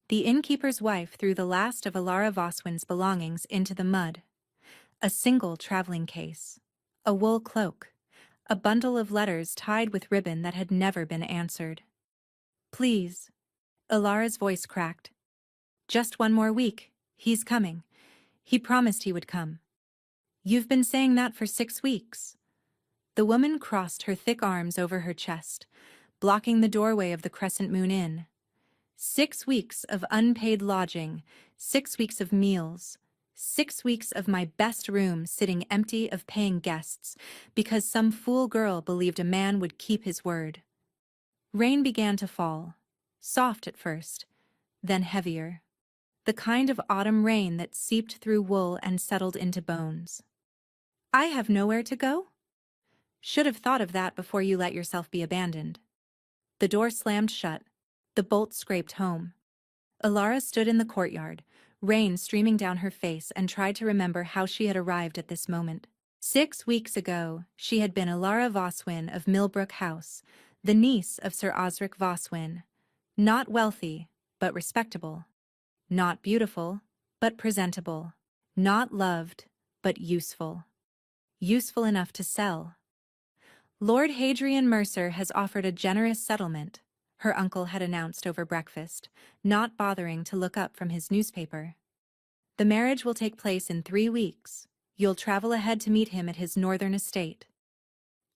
The innkeeper's wife threw the last of Alara Voswin's belongings into the mud. A single traveling case, a wool cloak, a bundle of letters tied with ribbon that had never been answered. "Please." Alara's voice cracked. "Just one more week. He's coming. He promised he would come." "You've been saying that for 6 weeks." The woman crossed her thick arms over her chest, blocking the doorway of the Crescent Moon Inn. 6 weeks of unpaid lodging, 6 weeks of meals, 6 weeks of my best room sitting empty of paying guests because some fool girl believed a man would keep his word. Rain began to fall, soft at first, then heavier. The kind of autumn rain that seeped through wool and settled into bones. "I have nowhere to go?" "Should have thought of that before you let yourself be abandoned." The door slammed shut. The bolt scraped home. Alara stood in the courtyard, rain streaming down her face, and tried to remember how she had arrived at this moment. 6 weeks ago, she had been Alara Voswin of Millbrook House, the niece of Sir Osric Voswin. Not wealthy, but respectable. Not beautiful, but presentable. Not loved, but useful. Useful enough to sell. "Lord Hadrian Mercer has offered a generous settlement," her uncle had announced over breakfast, not bothering to look up from his newspaper. "The marriage will take place in 3 weeks. You'll travel ahead to meet him at his northern estate."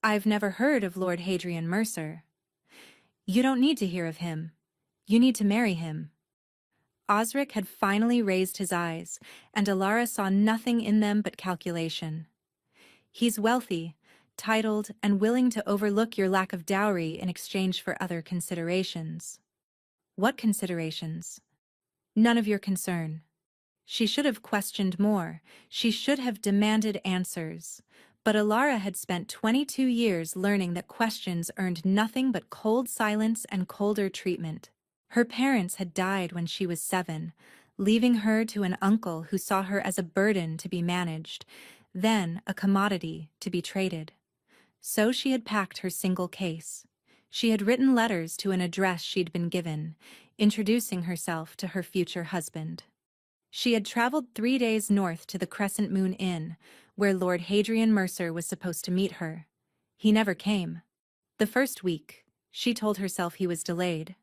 "I've never heard of Lord Hadrian Mercer." "You don't need to hear of him. You need to marry him." Osric had finally raised his eyes, and Alara saw nothing in them but calculation. "He's wealthy, titled, and willing to overlook your lack of dowry in exchange for other considerations." "What considerations?" "None of your concern." She should have questioned more. She should have demanded answers. But Alara had spent 22 years learning that questions earned nothing but cold silence and colder treatment. Her parents had died when she was 7, leaving her to an uncle who saw her as a burden to be managed, then a commodity to be traded. So she had packed her single case. She had written letters to an address she'd been given, introducing herself to her future husband. She had traveled 3 days north to the Crescent Moon Inn, where Lord Hadrian Mercer was supposed to meet her. He never came. The first week, she told herself he was delayed.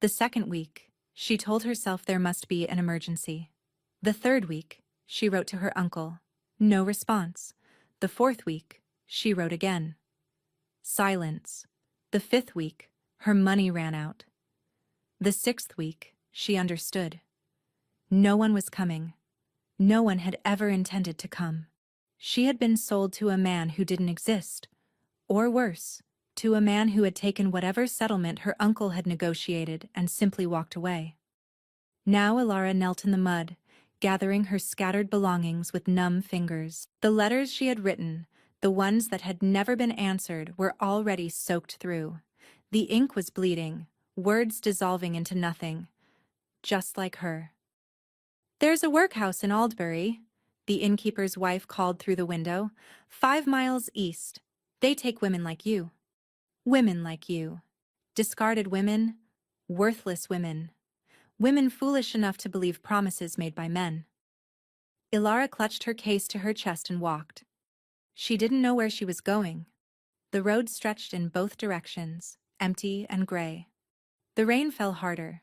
The second week, she told herself there must be an emergency. The third week, she wrote to her uncle. No response. The fourth week, she wrote again. Silence. The fifth week, her money ran out. The sixth week, she understood. No one was coming. No one had ever intended to come. She had been sold to a man who didn't exist. Or worse, to a man who had taken whatever settlement her uncle had negotiated and simply walked away. Now Alara knelt in the mud, gathering her scattered belongings with numb fingers. The letters she had written, the ones that had never been answered, were already soaked through. The ink was bleeding, words dissolving into nothing, just like her. "There's a workhouse in Aldbury," the innkeeper's wife called through the window, 5 miles east. "They take women like you. Women like you. Discarded women, worthless women. Women foolish enough to believe promises made by men." Ilara clutched her case to her chest and walked. She didn't know where she was going. The road stretched in both directions, empty and gray. The rain fell harder.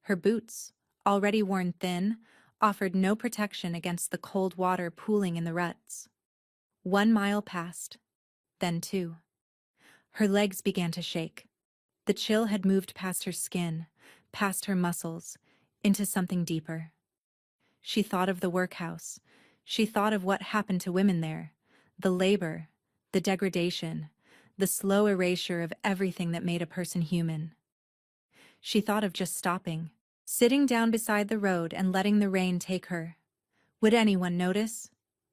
Her boots, already worn thin, offered no protection against the cold water pooling in the ruts. 1 mile passed, then 2. Her legs began to shake. The chill had moved past her skin, past her muscles, into something deeper. She thought of the workhouse. She thought of what happened to women there, the labor, the degradation, the slow erasure of everything that made a person human. She thought of just stopping, sitting down beside the road and letting the rain take her. Would anyone notice?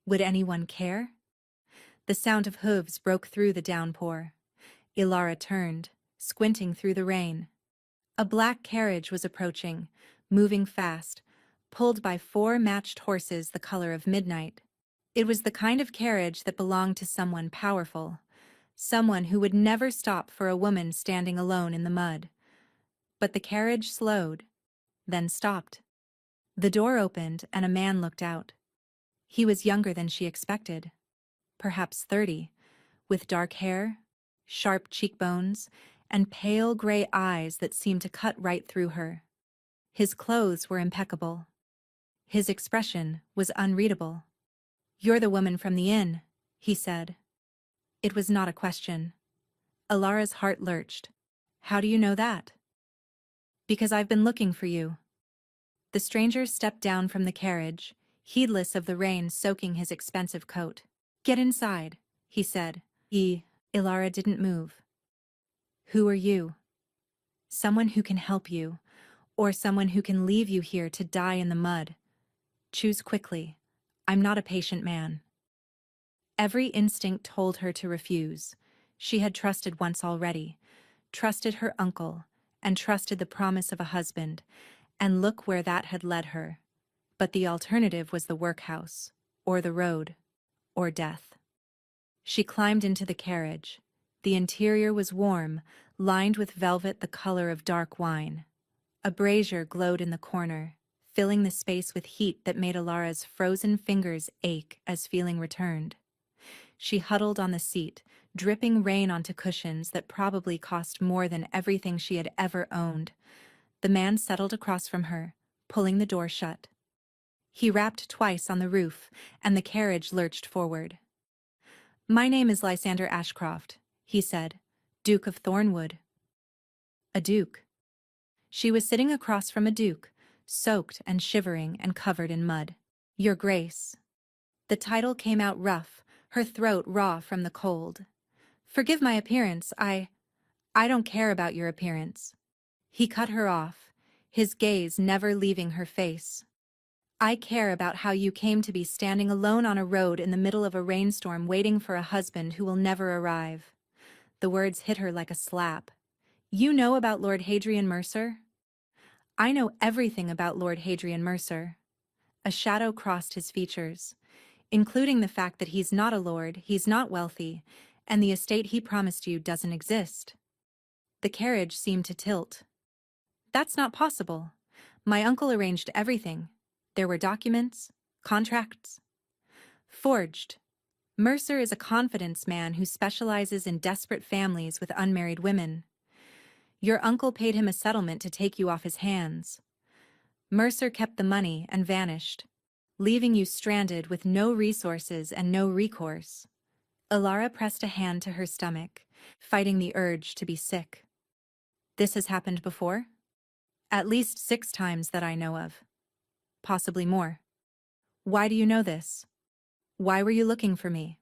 Would anyone care? The sound of hooves broke through the downpour. Ilara turned, squinting through the rain. A black carriage was approaching, moving fast, pulled by 4 matched horses the color of midnight. It was the kind of carriage that belonged to someone powerful, someone who would never stop for a woman standing alone in the mud. But the carriage slowed. then stopped. The door opened and a man looked out. He was younger than she expected, perhaps 30, with dark hair, sharp cheekbones, and pale gray eyes that seemed to cut right through her. His clothes were impeccable. His expression was unreadable. "You're the woman from the inn," he said. It was not a question. Alara's heart lurched. "How do you know that?" "Because I've been looking for you." The stranger stepped down from the carriage, heedless of the rain soaking his expensive coat. "Get inside," he said. Ilara didn't move. "Who are you?" "Someone who can help you, or someone who can leave you here to die in the mud. Choose quickly. I'm not a patient man." Every instinct told her to refuse. She had trusted once already, trusted her uncle, and trusted the promise of a husband, and look where that had led her. But the alternative was the workhouse, or the road, or death. She climbed into the carriage. The interior was warm, lined with velvet the color of dark wine. A brazier glowed in the corner, filling the space with heat that made Alara's frozen fingers ache as feeling returned. She huddled on the seat, dripping rain onto cushions that probably cost more than everything she had ever owned. The man settled across from her, pulling the door shut. He rapped twice on the roof, and the carriage lurched forward. "My name is Lysander Ashcroft," he said, "Duke of Thornwood." A duke. She was sitting across from a duke, soaked and shivering and covered in mud. "Your Grace." The title came out rough, her throat raw from the cold. "Forgive my appearance, I don't care about your appearance." He cut her off, his gaze never leaving her face. "I care about how you came to be standing alone on a road in the middle of a rainstorm waiting for a husband who will never arrive." The words hit her like a slap. "You know about Lord Hadrian Mercer?" "I know everything about Lord Hadrian Mercer." A shadow crossed his features, including the fact that he's not a lord, he's not wealthy, and the estate he promised you doesn't exist. The carriage seemed to tilt. "That's not possible. My uncle arranged everything. There were documents, contracts." "Forged. Mercer is a confidence man who specializes in desperate families with unmarried women. Your uncle paid him a settlement to take you off his hands. Mercer kept the money and vanished, leaving you stranded with no resources and no recourse." Alara pressed a hand to her stomach, fighting the urge to be sick. "This has happened before?" "At least 6 times that I know of. Possibly more." "Why do you know this? Why were you looking for me?"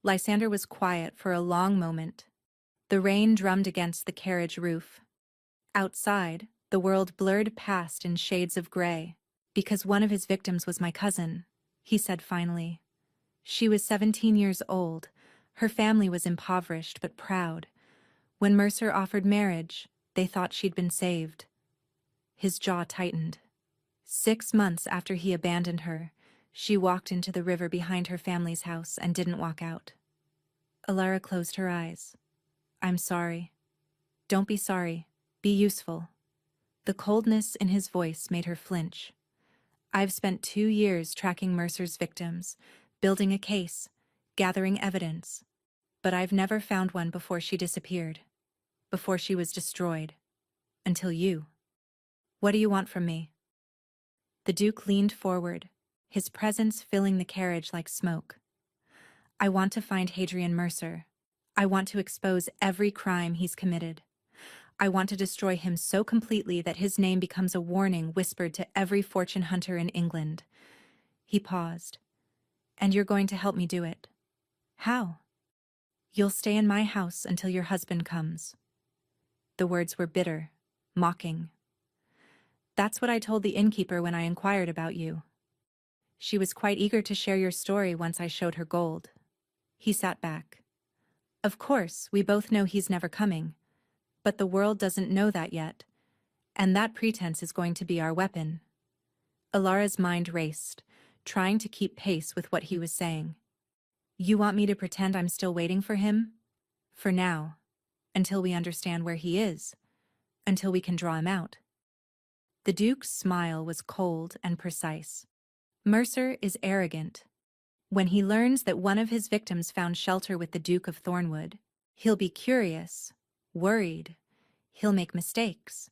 Lysander was quiet for a long moment. The rain drummed against the carriage roof. Outside, the world blurred past in shades of gray. "Because one of his victims was my cousin," he said finally. "She was 17 years old. Her family was impoverished but proud. When Mercer offered marriage, they thought she'd been saved." His jaw tightened. 6 months after he abandoned her, she walked into the river behind her family's house and didn't walk out. Alara closed her eyes. "I'm sorry." "Don't be sorry. Be useful." The coldness in his voice made her flinch. "I've spent 2 years tracking Mercer's victims, building a case, gathering evidence. But I've never found one before she disappeared, before she was destroyed. Until you. What do you want from me?" The Duke leaned forward, his presence filling the carriage like smoke. "I want to find Hadrian Mercer. I want to expose every crime he's committed. I want to destroy him so completely that his name becomes a warning whispered to every fortune hunter in England." He paused. "And you're going to help me do it. How?" "You'll stay in my house until your husband comes." The words were bitter, mocking. "That's what I told the innkeeper when I inquired about you. She was quite eager to share your story once I showed her gold." He sat back. "Of course, we both know he's never coming. But the world doesn't know that yet, and that pretense is going to be our weapon." Alara's mind raced, trying to keep pace with what he was saying. "You want me to pretend I'm still waiting for him? For now. Until we understand where he is. Until we can draw him out." The Duke's smile was cold and precise. Mercer is arrogant. When he learns that one of his victims found shelter with the Duke of Thornwood, he'll be curious, worried. He'll make mistakes.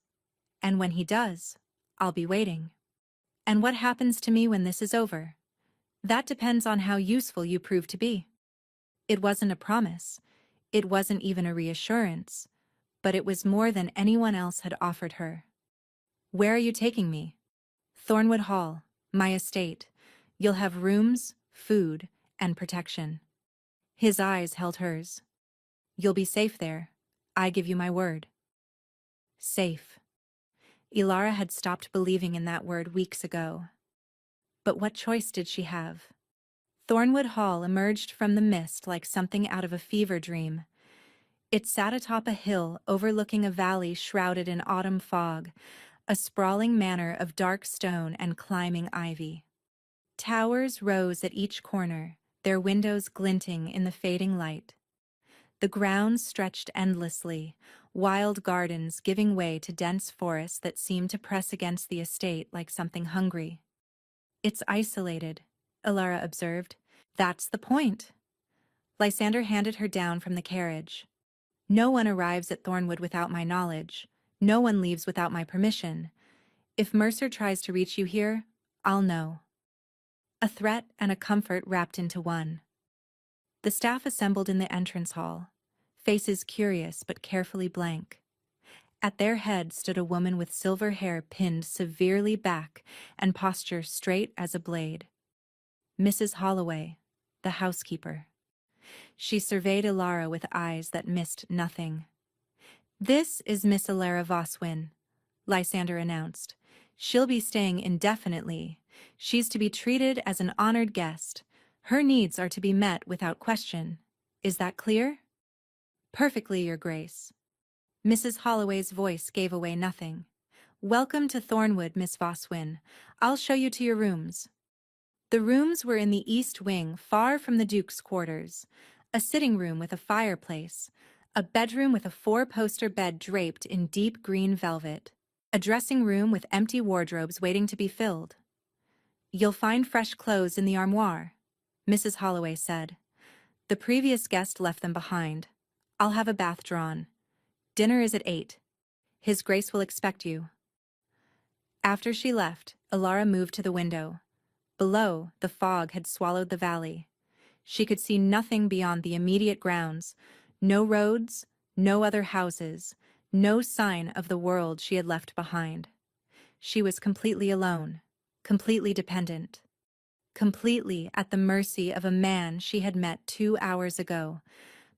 And when he does, I'll be waiting. And what happens to me when this is over? That depends on how useful you prove to be. It wasn't a promise. It wasn't even a reassurance. But it was more than anyone else had offered her. Where are you taking me? Thornwood Hall, my estate. You'll have rooms, food, and protection. His eyes held hers. You'll be safe there. I give you my word. Safe. Ilara had stopped believing in that word weeks ago. But what choice did she have? Thornwood Hall emerged from the mist like something out of a fever dream. It sat atop a hill overlooking a valley shrouded in autumn fog, a sprawling manor of dark stone and climbing ivy. Towers rose at each corner, their windows glinting in the fading light. The grounds stretched endlessly, wild gardens giving way to dense forests that seemed to press against the estate like something hungry. It's isolated, Ilara observed. That's the point. Lysander handed her down from the carriage. No one arrives at Thornwood without my knowledge. No one leaves without my permission. If Mercer tries to reach you here, I'll know. A threat and a comfort wrapped into one. The staff assembled in the entrance hall, faces curious but carefully blank. At their head stood a woman with silver hair pinned severely back and posture straight as a blade. Mrs. Holloway, the housekeeper. She surveyed Ilara with eyes that missed nothing. This is Miss Ilara Voswin, Lysander announced. She'll be staying indefinitely. She's to be treated as an honored guest. Her needs are to be met without question. Is that clear? Perfectly, Your Grace. Mrs. Holloway's voice gave away nothing. Welcome to Thornwood, Miss Voswin. I'll show you to your rooms. The rooms were in the east wing, far from the Duke's quarters. A sitting room with a fireplace. A bedroom with a four-poster bed draped in deep green velvet. A dressing room with empty wardrobes waiting to be filled. You'll find fresh clothes in the armoire, Mrs. Holloway said. The previous guest left them behind. I'll have a bath drawn. Dinner is at 8. His Grace will expect you. After she left, Ilara moved to the window. Below, the fog had swallowed the valley. She could see nothing beyond the immediate grounds. No roads, no other houses, no sign of the world she had left behind. She was completely alone, completely dependent, completely at the mercy of a man she had met 2 hours ago.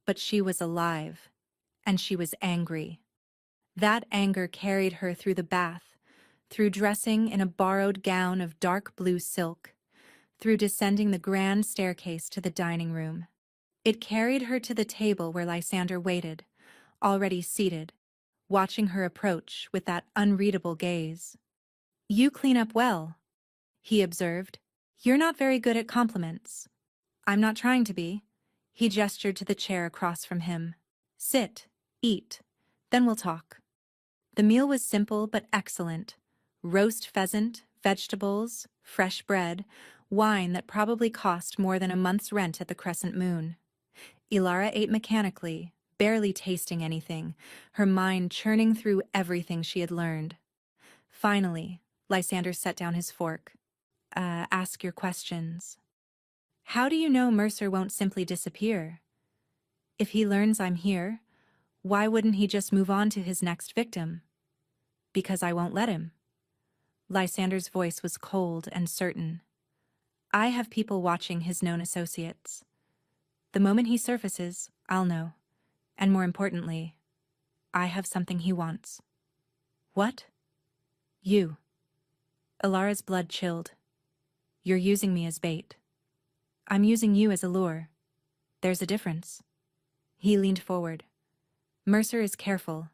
But she was alive, and she was angry. That anger carried her through the bath, through dressing in a borrowed gown of dark blue silk, through descending the grand staircase to the dining room. It carried her to the table where Lysander waited, already seated, watching her approach with that unreadable gaze. You clean up well, he observed. You're not very good at compliments. I'm not trying to be. He gestured to the chair across from him. Sit, eat, then we'll talk. The meal was simple but excellent. Roast pheasant, vegetables, fresh bread, wine that probably cost more than a month's rent at the Crescent Moon. Ilara ate mechanically, barely tasting anything, her mind churning through everything she had learned. Finally, Lysander set down his fork. Ask your questions. How do you know Mercer won't simply disappear? If he learns I'm here, why wouldn't he just move on to his next victim? Because I won't let him. Lysander's voice was cold and certain. I have people watching his known associates. The moment he surfaces, I'll know. And more importantly, I have something he wants. What? You. Ilara's blood chilled. You're using me as bait. I'm using you as a lure. There's a difference. He leaned forward. Mercer is careful.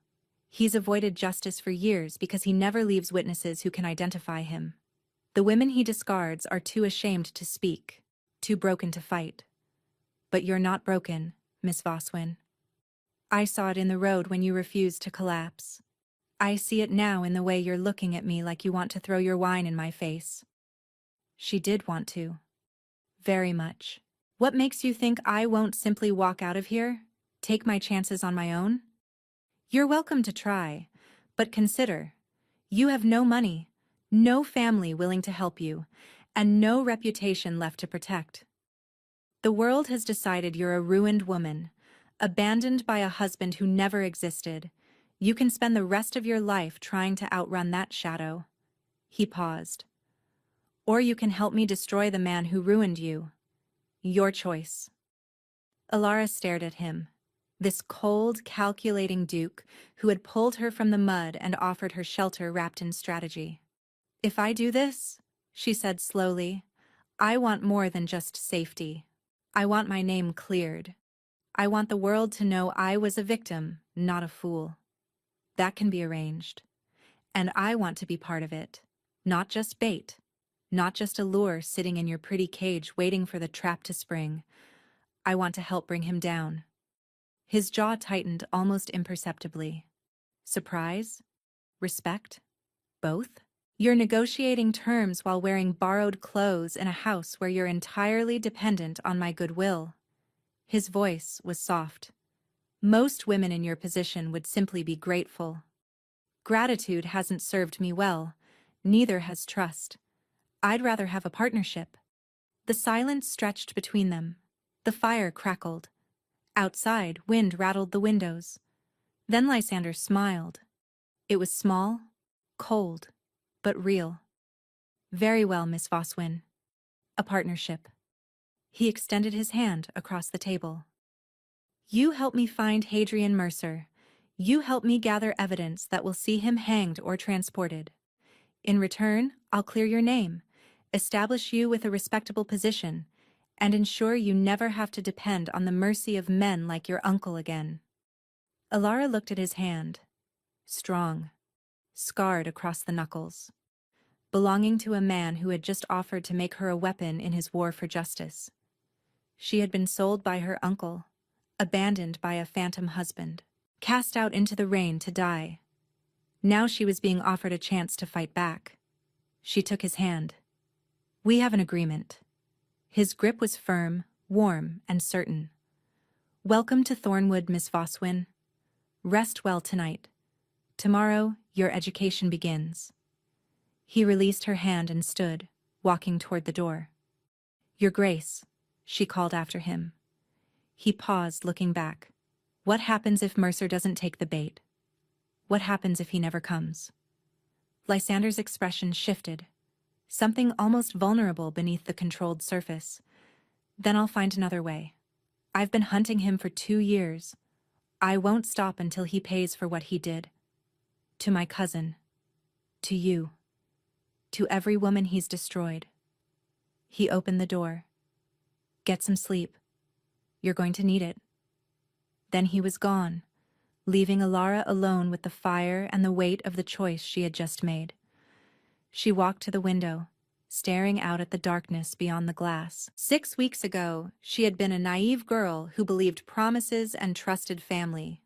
He's avoided justice for years because he never leaves witnesses who can identify him. The women he discards are too ashamed to speak, too broken to fight. But you're not broken, Miss Voswin. I saw it in the road when you refused to collapse. I see it now in the way you're looking at me like you want to throw your wine in my face. She did want to. Very much. What makes you think I won't simply walk out of here? Take my chances on my own? You're welcome to try, but consider, you have no money, no family willing to help you, and no reputation left to protect. The world has decided you're a ruined woman, abandoned by a husband who never existed. You can spend the rest of your life trying to outrun that shadow. He paused. Or you can help me destroy the man who ruined you. Your choice. Alara stared at him. This cold, calculating duke who had pulled her from the mud and offered her shelter wrapped in strategy. If I do this, she said slowly, I want more than just safety. I want my name cleared. I want the world to know I was a victim, not a fool. That can be arranged. And I want to be part of it. Not just bait. Not just a lure sitting in your pretty cage waiting for the trap to spring. I want to help bring him down. His jaw tightened almost imperceptibly. Surprise? Respect? Both? You're negotiating terms while wearing borrowed clothes in a house where you're entirely dependent on my goodwill. His voice was soft. Most women in your position would simply be grateful. Gratitude hasn't served me well, neither has trust. I'd rather have a partnership. The silence stretched between them. The fire crackled. Outside, wind rattled the windows. Then Lysander smiled. It was small, cold, but real. Very well, Miss Voswin. A partnership. He extended his hand across the table. You help me find Hadrian Mercer. You help me gather evidence that will see him hanged or transported. In return, I'll clear your name, establish you with a respectable position, and ensure you never have to depend on the mercy of men like your uncle again. Alara looked at his hand. Strong, scarred across the knuckles, belonging to a man who had just offered to make her a weapon in his war for justice. She had been sold by her uncle, abandoned by a phantom husband, cast out into the rain to die. Now she was being offered a chance to fight back. She took his hand. We have an agreement. His grip was firm, warm, and certain. Welcome to Thornwood, Miss Voswin. Rest well tonight. Tomorrow, your education begins. He released her hand and stood, walking toward the door. Your Grace, she called after him. He paused, looking back. What happens if Mercer doesn't take the bait? What happens if he never comes? Lysander's expression shifted, something almost vulnerable beneath the controlled surface. Then I'll find another way. I've been hunting him for 2 years. I won't stop until he pays for what he did. To my cousin. To you. To every woman he's destroyed. He opened the door. Get some sleep. You're going to need it. Then he was gone, leaving Alara alone with the fire and the weight of the choice she had just made. She walked to the window, staring out at the darkness beyond the glass. 6 weeks ago, she had been a naive girl who believed promises and trusted family.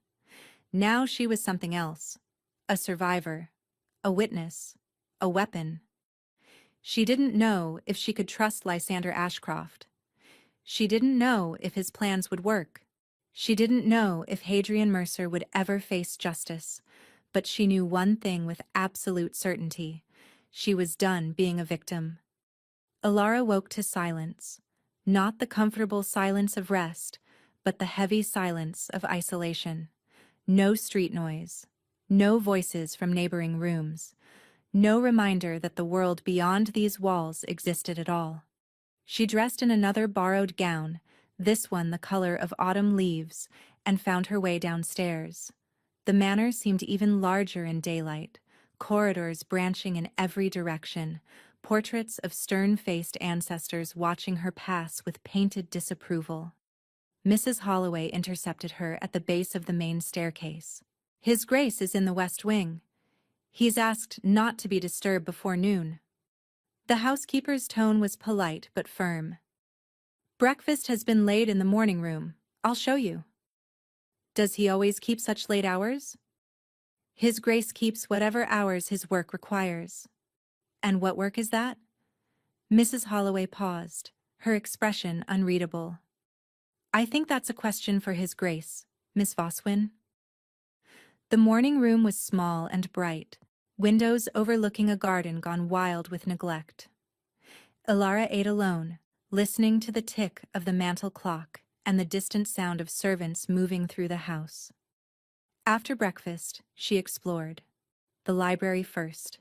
Now she was something else. A survivor. A witness. A weapon. She didn't know if she could trust Lysander Ashcroft. She didn't know if his plans would work. She didn't know if Hadrian Mercer would ever face justice. But she knew one thing with absolute certainty. She was done being a victim. Alara woke to silence. Not the comfortable silence of rest, but the heavy silence of isolation. No street noise. No voices from neighboring rooms. No reminder that the world beyond these walls existed at all. She dressed in another borrowed gown, this one the color of autumn leaves, and found her way downstairs. The manor seemed even larger in daylight, corridors branching in every direction, portraits of stern-faced ancestors watching her pass with painted disapproval. Mrs. Holloway intercepted her at the base of the main staircase. His Grace is in the West Wing. He's asked not to be disturbed before noon. The housekeeper's tone was polite but firm. Breakfast has been laid in the morning room. I'll show you. Does he always keep such late hours? His Grace keeps whatever hours his work requires. And what work is that? Mrs. Holloway paused, her expression unreadable. I think that's a question for His Grace, Miss Voswin. The morning room was small and bright, windows overlooking a garden gone wild with neglect. Ilara ate alone, listening to the tick of the mantel clock and the distant sound of servants moving through the house. After breakfast, she explored. The library first.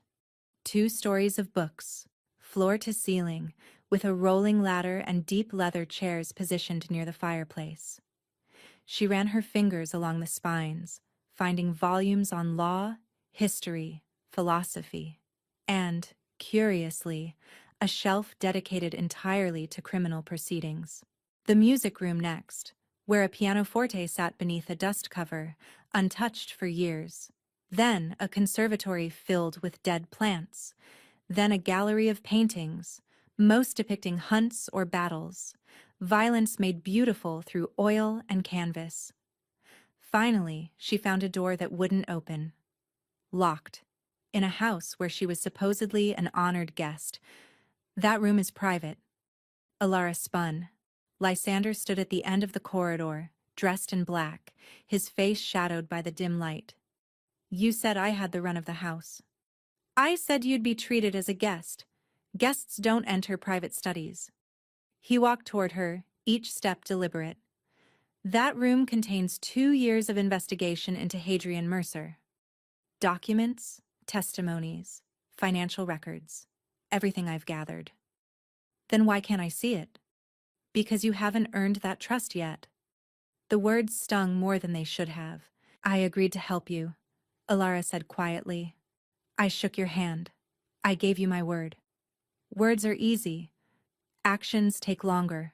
2 stories of books, floor to ceiling, with a rolling ladder and deep leather chairs positioned near the fireplace. She ran her fingers along the spines, finding volumes on law, history, philosophy, and, curiously, a shelf dedicated entirely to criminal proceedings. The music room next, where a pianoforte sat beneath a dust cover, untouched for years. Then a conservatory filled with dead plants. Then a gallery of paintings, most depicting hunts or battles, violence made beautiful through oil and canvas. Finally, she found a door that wouldn't open. Locked. In a house where she was supposedly an honored guest. That room is private. Ilara spun. Lysander stood at the end of the corridor, dressed in black, his face shadowed by the dim light. You said I had the run of the house. I said you'd be treated as a guest. Guests don't enter private studies. He walked toward her, each step deliberate. That room contains 2 years of investigation into Hadrian Mercer. Documents, testimonies, financial records, everything I've gathered. Then why can't I see it? Because you haven't earned that trust yet. The words stung more than they should have. I agreed to help you, Ilara said quietly. I shook your hand. I gave you my word. Words are easy. Actions take longer.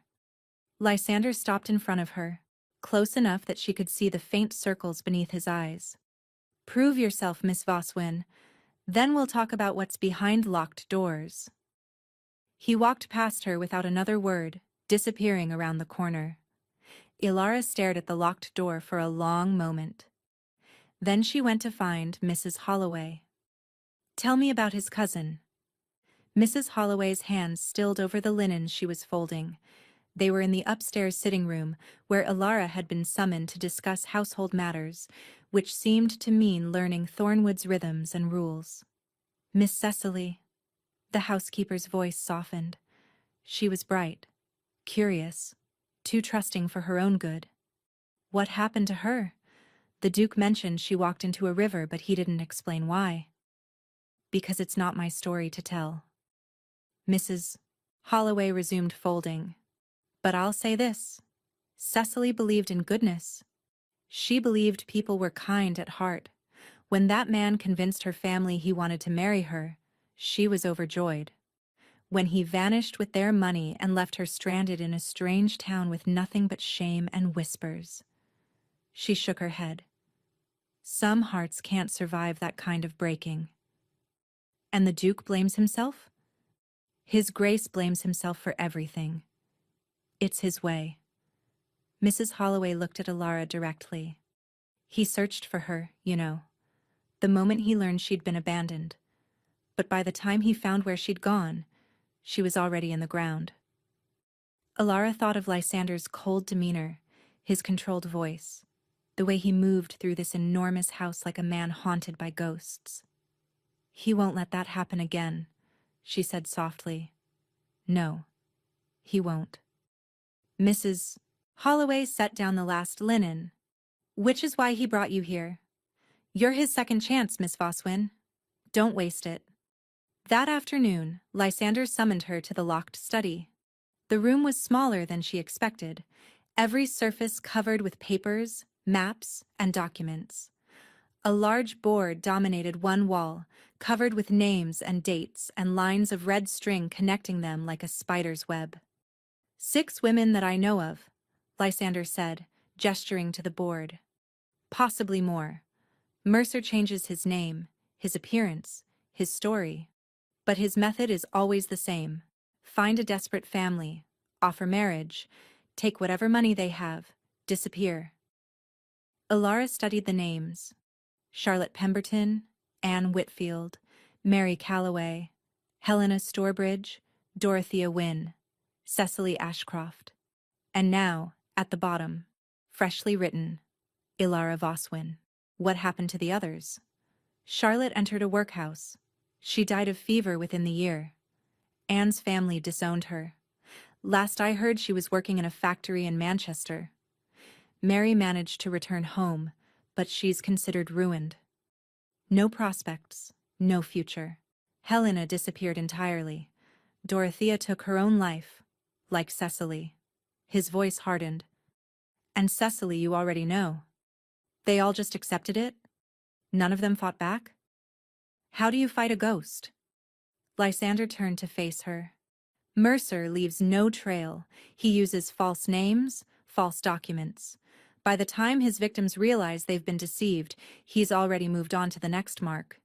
Lysander stopped in front of her, close enough that she could see the faint circles beneath his eyes. Prove yourself, Miss Voswin. Then we'll talk about what's behind locked doors. He walked past her without another word, disappearing around the corner. Ilara stared at the locked door for a long moment. Then she went to find Mrs. Holloway. Tell me about his cousin. Mrs. Holloway's hands stilled over the linen she was folding. They were in the upstairs sitting room, where Ilara had been summoned to discuss household matters, which seemed to mean learning Thornwood's rhythms and rules. Miss Cecily. The housekeeper's voice softened. She was bright, curious, too trusting for her own good. What happened to her? The Duke mentioned she walked into a river, but he didn't explain why. Because it's not my story to tell. Mrs. Holloway resumed folding. But I'll say this. Cecily believed in goodness. She believed people were kind at heart. When that man convinced her family he wanted to marry her, she was overjoyed. When he vanished with their money and left her stranded in a strange town with nothing but shame and whispers. She shook her head. Some hearts can't survive that kind of breaking. And the Duke blames himself? His Grace blames himself for everything. It's his way. Mrs. Holloway looked at Ilara directly. He searched for her, you know, the moment he learned she'd been abandoned. But by the time he found where she'd gone, she was already in the ground. Ilara thought of Lysander's cold demeanor, his controlled voice, the way he moved through this enormous house like a man haunted by ghosts. He won't let that happen again, she said softly. No, he won't. Mrs. Holloway set down the last linen. Which is why he brought you here. You're his second chance, Miss Voswin. Don't waste it. That afternoon, Lysander summoned her to the locked study. The room was smaller than she expected, every surface covered with papers, maps, and documents. A large board dominated one wall, covered with names and dates and lines of red string connecting them like a spider's web. 6 women that I know of, Lysander said, gesturing to the board. Possibly more. Mercer changes his name, his appearance, his story. But his method is always the same. Find a desperate family, offer marriage, take whatever money they have, disappear. Ilara studied the names. Charlotte Pemberton, Anne Whitfield, Mary Calloway, Helena Storebridge, Dorothea Wynne, Cecily Ashcroft. And now, at the bottom, freshly written, Ilara Voswin. What happened to the others? Charlotte entered a workhouse. She died of fever within the year. Anne's family disowned her. Last I heard, she was working in a factory in Manchester. Mary managed to return home, but she's considered ruined. No prospects, no future. Helena disappeared entirely. Dorothea took her own life, like Cecily. His voice hardened. And Cecily, you already know. They all just accepted it? None of them fought back? How do you fight a ghost? Lysander turned to face her. Mercer leaves no trail. He uses false names, false documents. By the time his victims realize they've been deceived, he's already moved on to the next mark.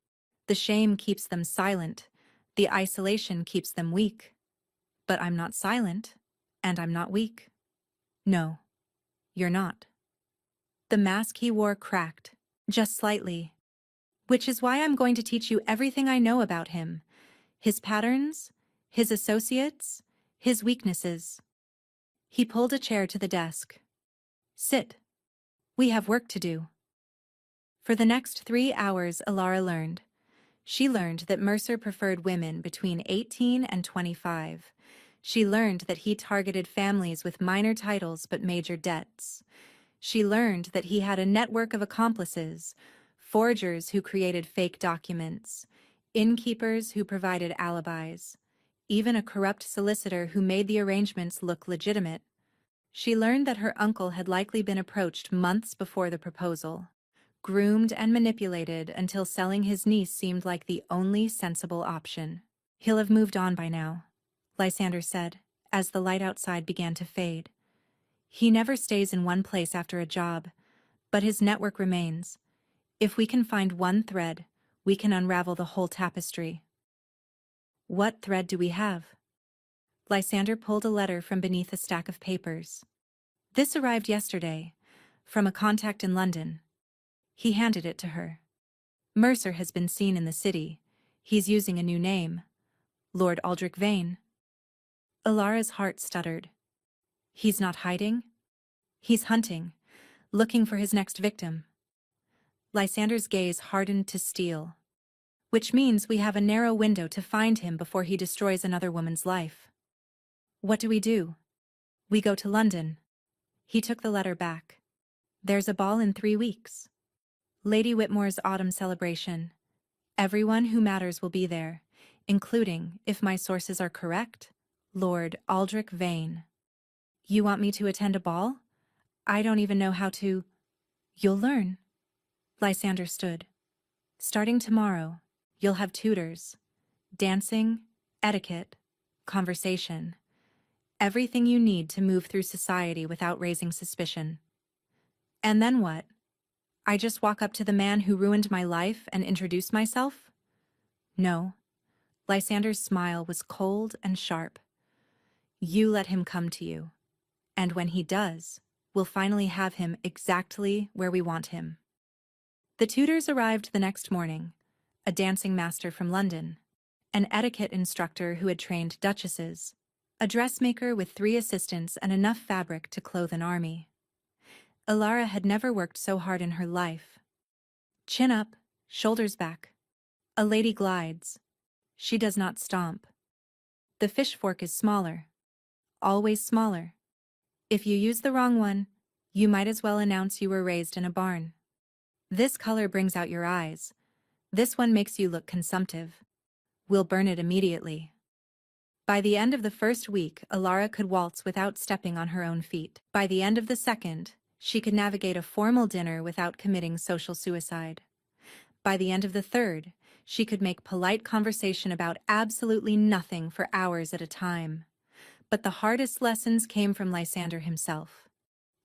The shame keeps them silent. The isolation keeps them weak. But I'm not silent, and I'm not weak. No, you're not. The mask he wore cracked, just slightly. Which is why I'm going to teach you everything I know about him. His patterns, his associates, his weaknesses. He pulled a chair to the desk. Sit. We have work to do. For the next 3 hours, Ilara learned. She learned that Mercer preferred women between 18 and 25. She learned that he targeted families with minor titles but major debts. She learned that he had a network of accomplices, forgers who created fake documents, innkeepers who provided alibis, even a corrupt solicitor who made the arrangements look legitimate. She learned that her uncle had likely been approached months before the proposal, groomed and manipulated until selling his niece seemed like the only sensible option. He'll have moved on by now, Lysander said, as the light outside began to fade. He never stays in one place after a job, but his network remains. If we can find one thread, we can unravel the whole tapestry. What thread do we have? Lysander pulled a letter from beneath a stack of papers. This arrived yesterday, from a contact in London. He handed it to her. Mercer has been seen in the city. He's using a new name, Lord Aldrich Vane. Ilara's heart stuttered. He's not hiding? He's hunting, looking for his next victim. Lysander's gaze hardened to steel. Which means we have a narrow window to find him before he destroys another woman's life. What do? We go to London. He took the letter back. There's a ball in 3 weeks. Lady Whitmore's autumn celebration. Everyone who matters will be there, including, if my sources are correct, Lord Aldrich Vane. You want me to attend a ball? I don't even know how to. You'll learn. Lysander stood. Starting tomorrow, you'll have tutors. Dancing, etiquette, conversation. Everything you need to move through society without raising suspicion. And then what? I just walk up to the man who ruined my life and introduce myself? No. Lysander's smile was cold and sharp. You let him come to you. And when he does, we'll finally have him exactly where we want him. The tutors arrived the next morning, a dancing master from London, an etiquette instructor who had trained duchesses, a dressmaker with 3 assistants and enough fabric to clothe an army. Ilara had never worked so hard in her life. Chin up, shoulders back. A lady glides. She does not stomp. The fish fork is smaller. Always smaller. If you use the wrong one, you might as well announce you were raised in a barn. This color brings out your eyes. This one makes you look consumptive. We'll burn it immediately. By the end of the first week, Ilara could waltz without stepping on her own feet. By the end of the second, she could navigate a formal dinner without committing social suicide. By the end of the third, she could make polite conversation about absolutely nothing for hours at a time. But the hardest lessons came from Lysander himself.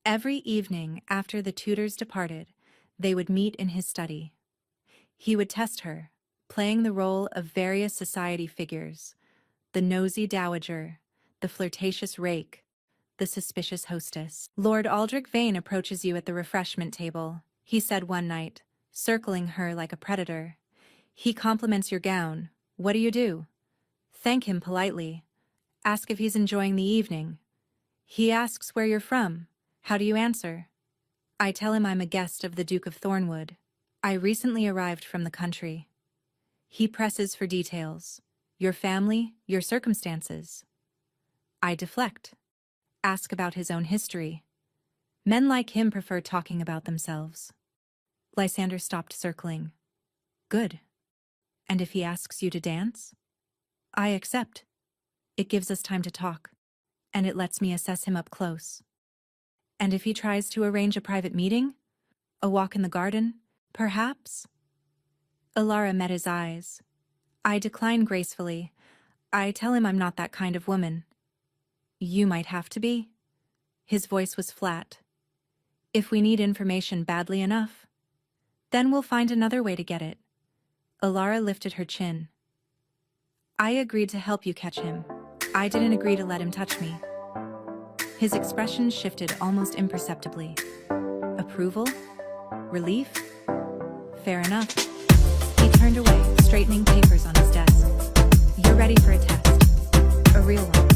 Every evening after the tutors departed, they would meet in his study. He would test her, playing the role of various society figures: the nosy dowager, the flirtatious rake, the suspicious hostess. Lord Aldrich Vane approaches you at the refreshment table, he said one night, circling her like a predator. He compliments your gown. What do you do? Thank him politely. Ask if he's enjoying the evening. He asks where you're from. How do you answer? I tell him I'm a guest of the Duke of Thornwood. I recently arrived from the country. He presses for details. Your family, your circumstances. I deflect. Ask about his own history. Men like him prefer talking about themselves. Lysander stopped circling. Good. And if he asks you to dance? I accept. It gives us time to talk, and it lets me assess him up close. And if he tries to arrange a private meeting? A walk in the garden, perhaps? Alara met his eyes. I decline gracefully. I tell him I'm not that kind of woman. You might have to be. His voice was flat. If we need information badly enough, then we'll find another way to get it. Alara lifted her chin. I agreed to help you catch him. I didn't agree to let him touch me. His expression shifted almost imperceptibly. Approval? Relief? Fair enough. He turned away, straightening papers on his desk. You're ready for a test. A real one.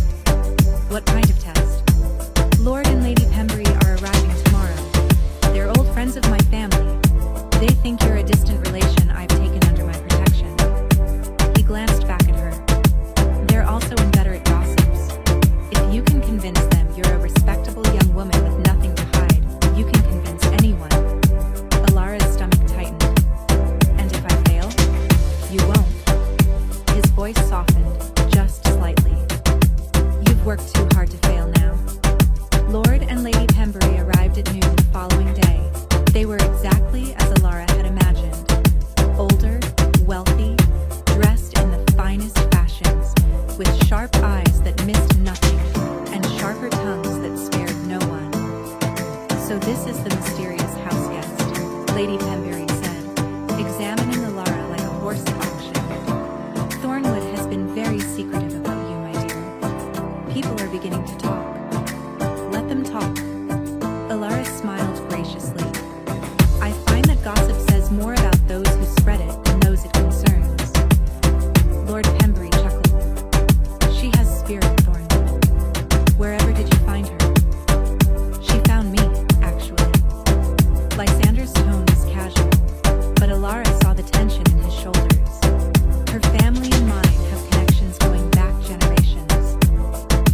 What kind of test? Lord and Lady Pembury are arriving tomorrow. They're old friends of my family. They think you're a distant relation I've taken under my protection. He glanced back at her. They're also inveterate gossips. If you can convince them you're a respectable young woman with nothing to hide, you can convince anyone. Alara's stomach tightened. And if I fail? You won't. His voice softened, just slightly. You've worked too hard to fail now. Lord and Lady Pembury arrived at noon the following day. They were exactly as Alara had imagined. Older, wealthy, dressed in the finest fashions, with sharp eyes that missed nothing, and sharper tongues that spared no one. So this is the mysterious house guest, Lady Pembury said, examining Alara like a horse at auction. Thornwood has been very secretive about you, my dear. People are beginning to talk. Let them talk. Alara smiled graciously. I find that gossip says more about those who spread it than those it concerns. Lord Pembury chuckled. She has spirit, Thornwood. Wherever did you find her? She found me, actually. Lysander's tone was casual, but Alara saw the tension in his shoulders. Her family and mine have connections going back generations.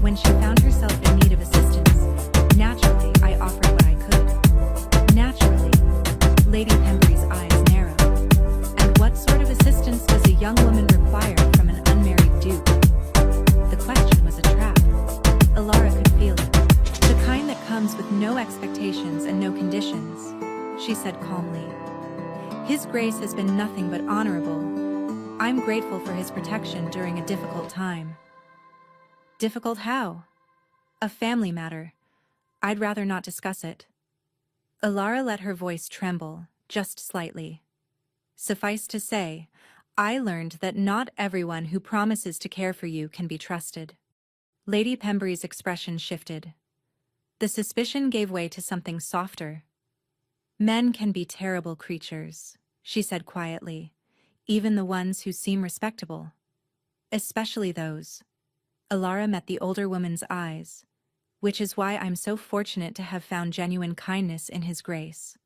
When she found herself in need of assistance, naturally I offered what I could. Naturally. Lady Pembury's eyes narrowed. And what sort of assistance does a young woman require from an unmarried duke? The question was a trap. Alara could feel it. The kind that comes with no expectations and no conditions, she said calmly. His grace has been nothing but honorable. I'm grateful for his protection during a difficult time. Difficult how? A family matter. I'd rather not discuss it. Alara let her voice tremble, just slightly. Suffice to say, I learned that not everyone who promises to care for you can be trusted. Lady Pembury's expression shifted. The suspicion gave way to something softer. Men can be terrible creatures, she said quietly, even the ones who seem respectable. Especially those. Alara met the older woman's eyes, which is why I'm so fortunate to have found genuine kindness in his grace.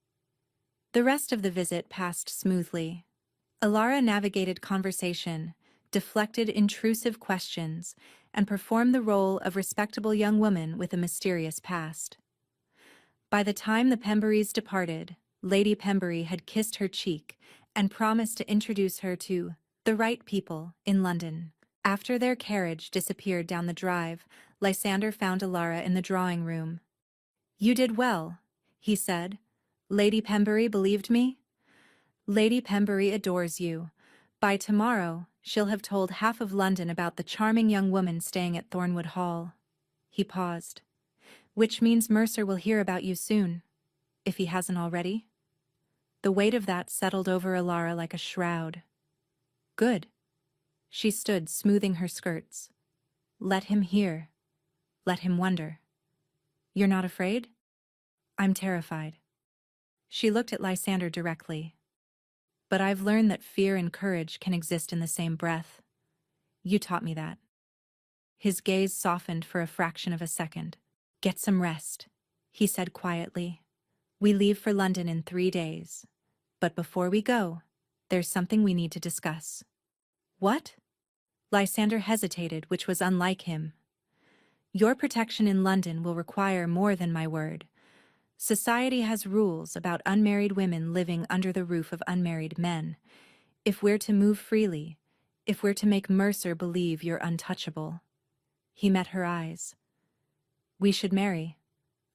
The rest of the visit passed smoothly. Alara navigated conversation, deflected intrusive questions, and performed the role of respectable young woman with a mysterious past. By the time the Pemburys departed, Lady Pembury had kissed her cheek and promised to introduce her to the right people in London. After their carriage disappeared down the drive, Lysander found Alara in the drawing room. You did well, he said. Lady Pembury believed me? Lady Pembury adores you. By tomorrow, she'll have told half of London about the charming young woman staying at Thornwood Hall. He paused. Which means Mercer will hear about you soon, if he hasn't already. The weight of that settled over Alara like a shroud. Good. She stood, smoothing her skirts. Let him hear. Let him wonder. You're not afraid? I'm terrified. She looked at Lysander directly. But I've learned that fear and courage can exist in the same breath. You taught me that. His gaze softened for a fraction of a second. Get some rest, he said quietly. We leave for London in 3 days. But before we go, there's something we need to discuss. What? Lysander hesitated, which was unlike him. Your protection in London will require more than my word. Society has rules about unmarried women living under the roof of unmarried men. If we're to move freely, if we're to make Mercer believe you're untouchable. He met her eyes. We should marry.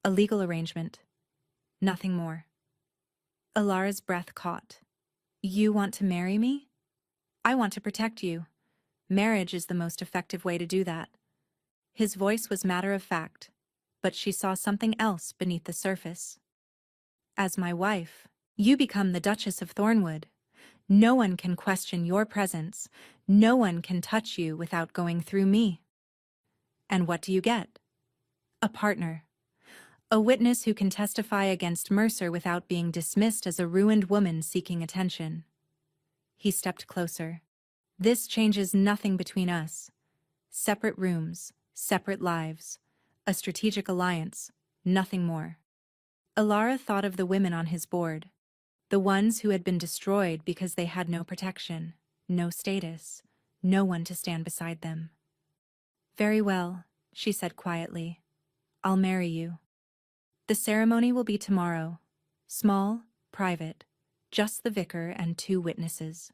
A legal arrangement. Nothing more. Alara's breath caught. You want to marry me? I want to protect you. Marriage is the most effective way to do that. His voice was matter of fact, but she saw something else beneath the surface. As my wife, you become the Duchess of Thornwood. No one can question your presence. No one can touch you without going through me. And what do you get? A partner. A witness who can testify against Mercer without being dismissed as a ruined woman seeking attention. He stepped closer. This changes nothing between us. Separate rooms, separate lives, a strategic alliance, nothing more. Alara thought of the women on his board, the ones who had been destroyed because they had no protection, no status, no one to stand beside them. Very well, she said quietly. I'll marry you. The ceremony will be tomorrow. Small, private, just the vicar and 2 witnesses.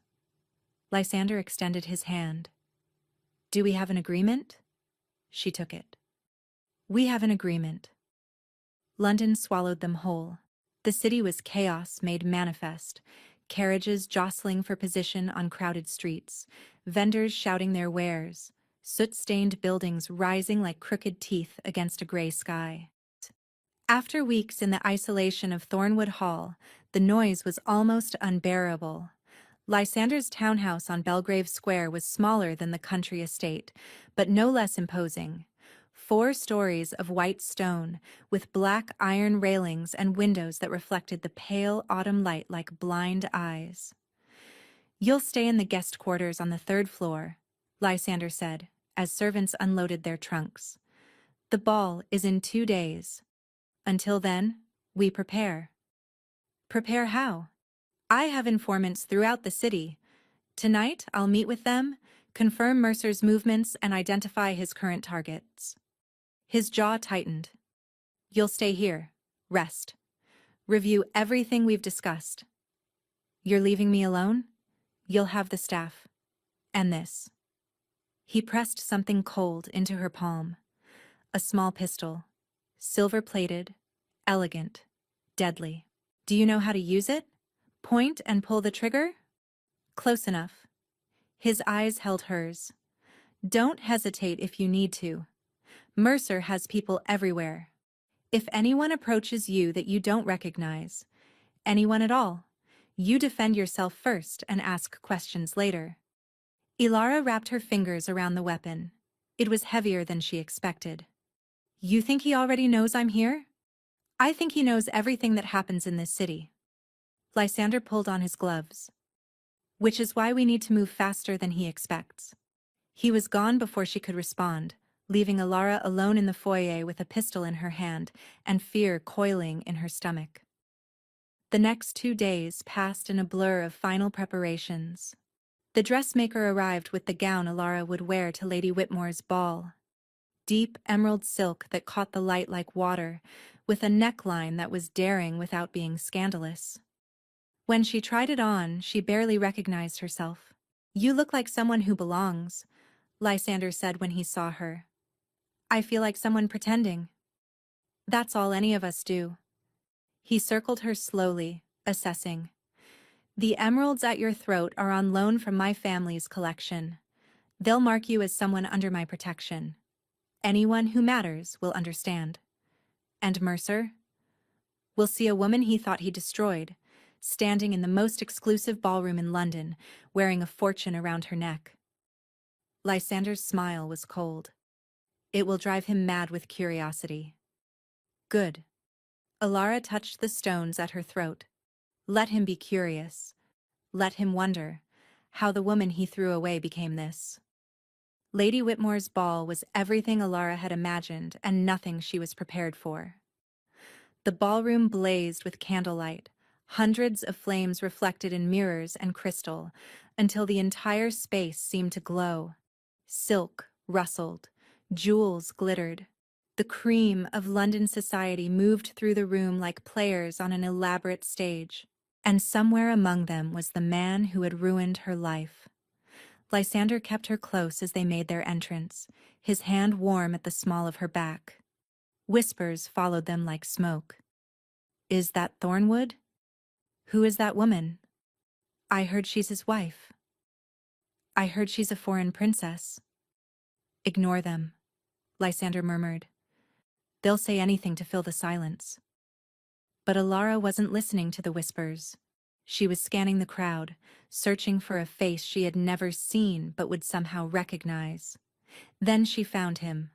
Lysander extended his hand. Do we have an agreement? She took it. We have an agreement. London swallowed them whole. The city was chaos made manifest. Carriages jostling for position on crowded streets, vendors shouting their wares, soot-stained buildings rising like crooked teeth against a gray sky. After weeks in the isolation of Thornwood Hall, the noise was almost unbearable. Lysander's townhouse on Belgrave Square was smaller than the country estate, but no less imposing. 4 stories of white stone, with black iron railings and windows that reflected the pale autumn light like blind eyes. You'll stay in the guest quarters on the 3rd floor, Lysander said, as servants unloaded their trunks. The ball is in 2 days. Until then, we prepare. Prepare how? I have informants throughout the city. Tonight, I'll meet with them, confirm Mercer's movements, and identify his current targets. His jaw tightened. You'll stay here. Rest. Review everything we've discussed. You're leaving me alone? You'll have the staff. And this. He pressed something cold into her palm. A small pistol. Silver-plated, elegant, deadly. Do you know how to use it? Point and pull the trigger? Close enough. His eyes held hers. Don't hesitate if you need to. Mercer has people everywhere. If anyone approaches you that you don't recognize, anyone at all, you defend yourself first and ask questions later. Ilara wrapped her fingers around the weapon. It was heavier than she expected. You think he already knows I'm here? I think he knows everything that happens in this city. Lysander pulled on his gloves. Which is why we need to move faster than he expects. He was gone before she could respond, leaving Alara alone in the foyer with a pistol in her hand and fear coiling in her stomach. The next 2 days passed in a blur of final preparations. The dressmaker arrived with the gown Alara would wear to Lady Whitmore's ball. Deep emerald silk that caught the light like water, with a neckline that was daring without being scandalous. When she tried it on, she barely recognized herself. You look like someone who belongs, Lysander said when he saw her. I feel like someone pretending. That's all any of us do. He circled her slowly, assessing. The emeralds at your throat are on loan from my family's collection. They'll mark you as someone under my protection. Anyone who matters will understand. And Mercer? We'll see a woman he thought he destroyed, standing in the most exclusive ballroom in London, wearing a fortune around her neck. Lysander's smile was cold. It will drive him mad with curiosity. Good. Alara touched the stones at her throat. Let him be curious. let him wonder how the woman he threw away became this. Lady Whitmore's ball was everything Alara had imagined and nothing she was prepared for. The ballroom blazed with candlelight, hundreds of flames reflected in mirrors and crystal, until the entire space seemed to glow. Silk rustled, jewels glittered. The cream of London society moved through the room like players on an elaborate stage. And somewhere among them was the man who had ruined her life. Lysander kept her close as they made their entrance, his hand warm at the small of her back. Whispers followed them like smoke. "Is that Thornwood? Who is that woman? I heard she's his wife. I heard she's a foreign princess." "Ignore them," Lysander murmured. "They'll say anything to fill the silence." But Alara wasn't listening to the whispers. She was scanning the crowd, searching for a face she had never seen but would somehow recognize. Then she found him.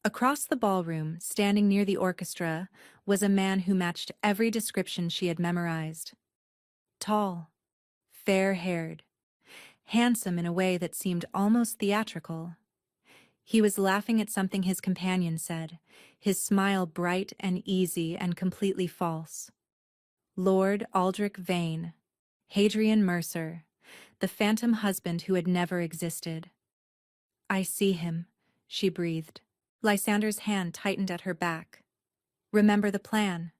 Across the ballroom, standing near the orchestra, was a man who matched every description she had memorized. Tall, fair-haired, handsome in a way that seemed almost theatrical. He was laughing at something his companion said, his smile bright and easy and completely false. Lord Aldrich Vane, Hadrian Mercer, the phantom husband who had never existed. "I see him," she breathed. Lysander's hand tightened at her back. "Remember the plan.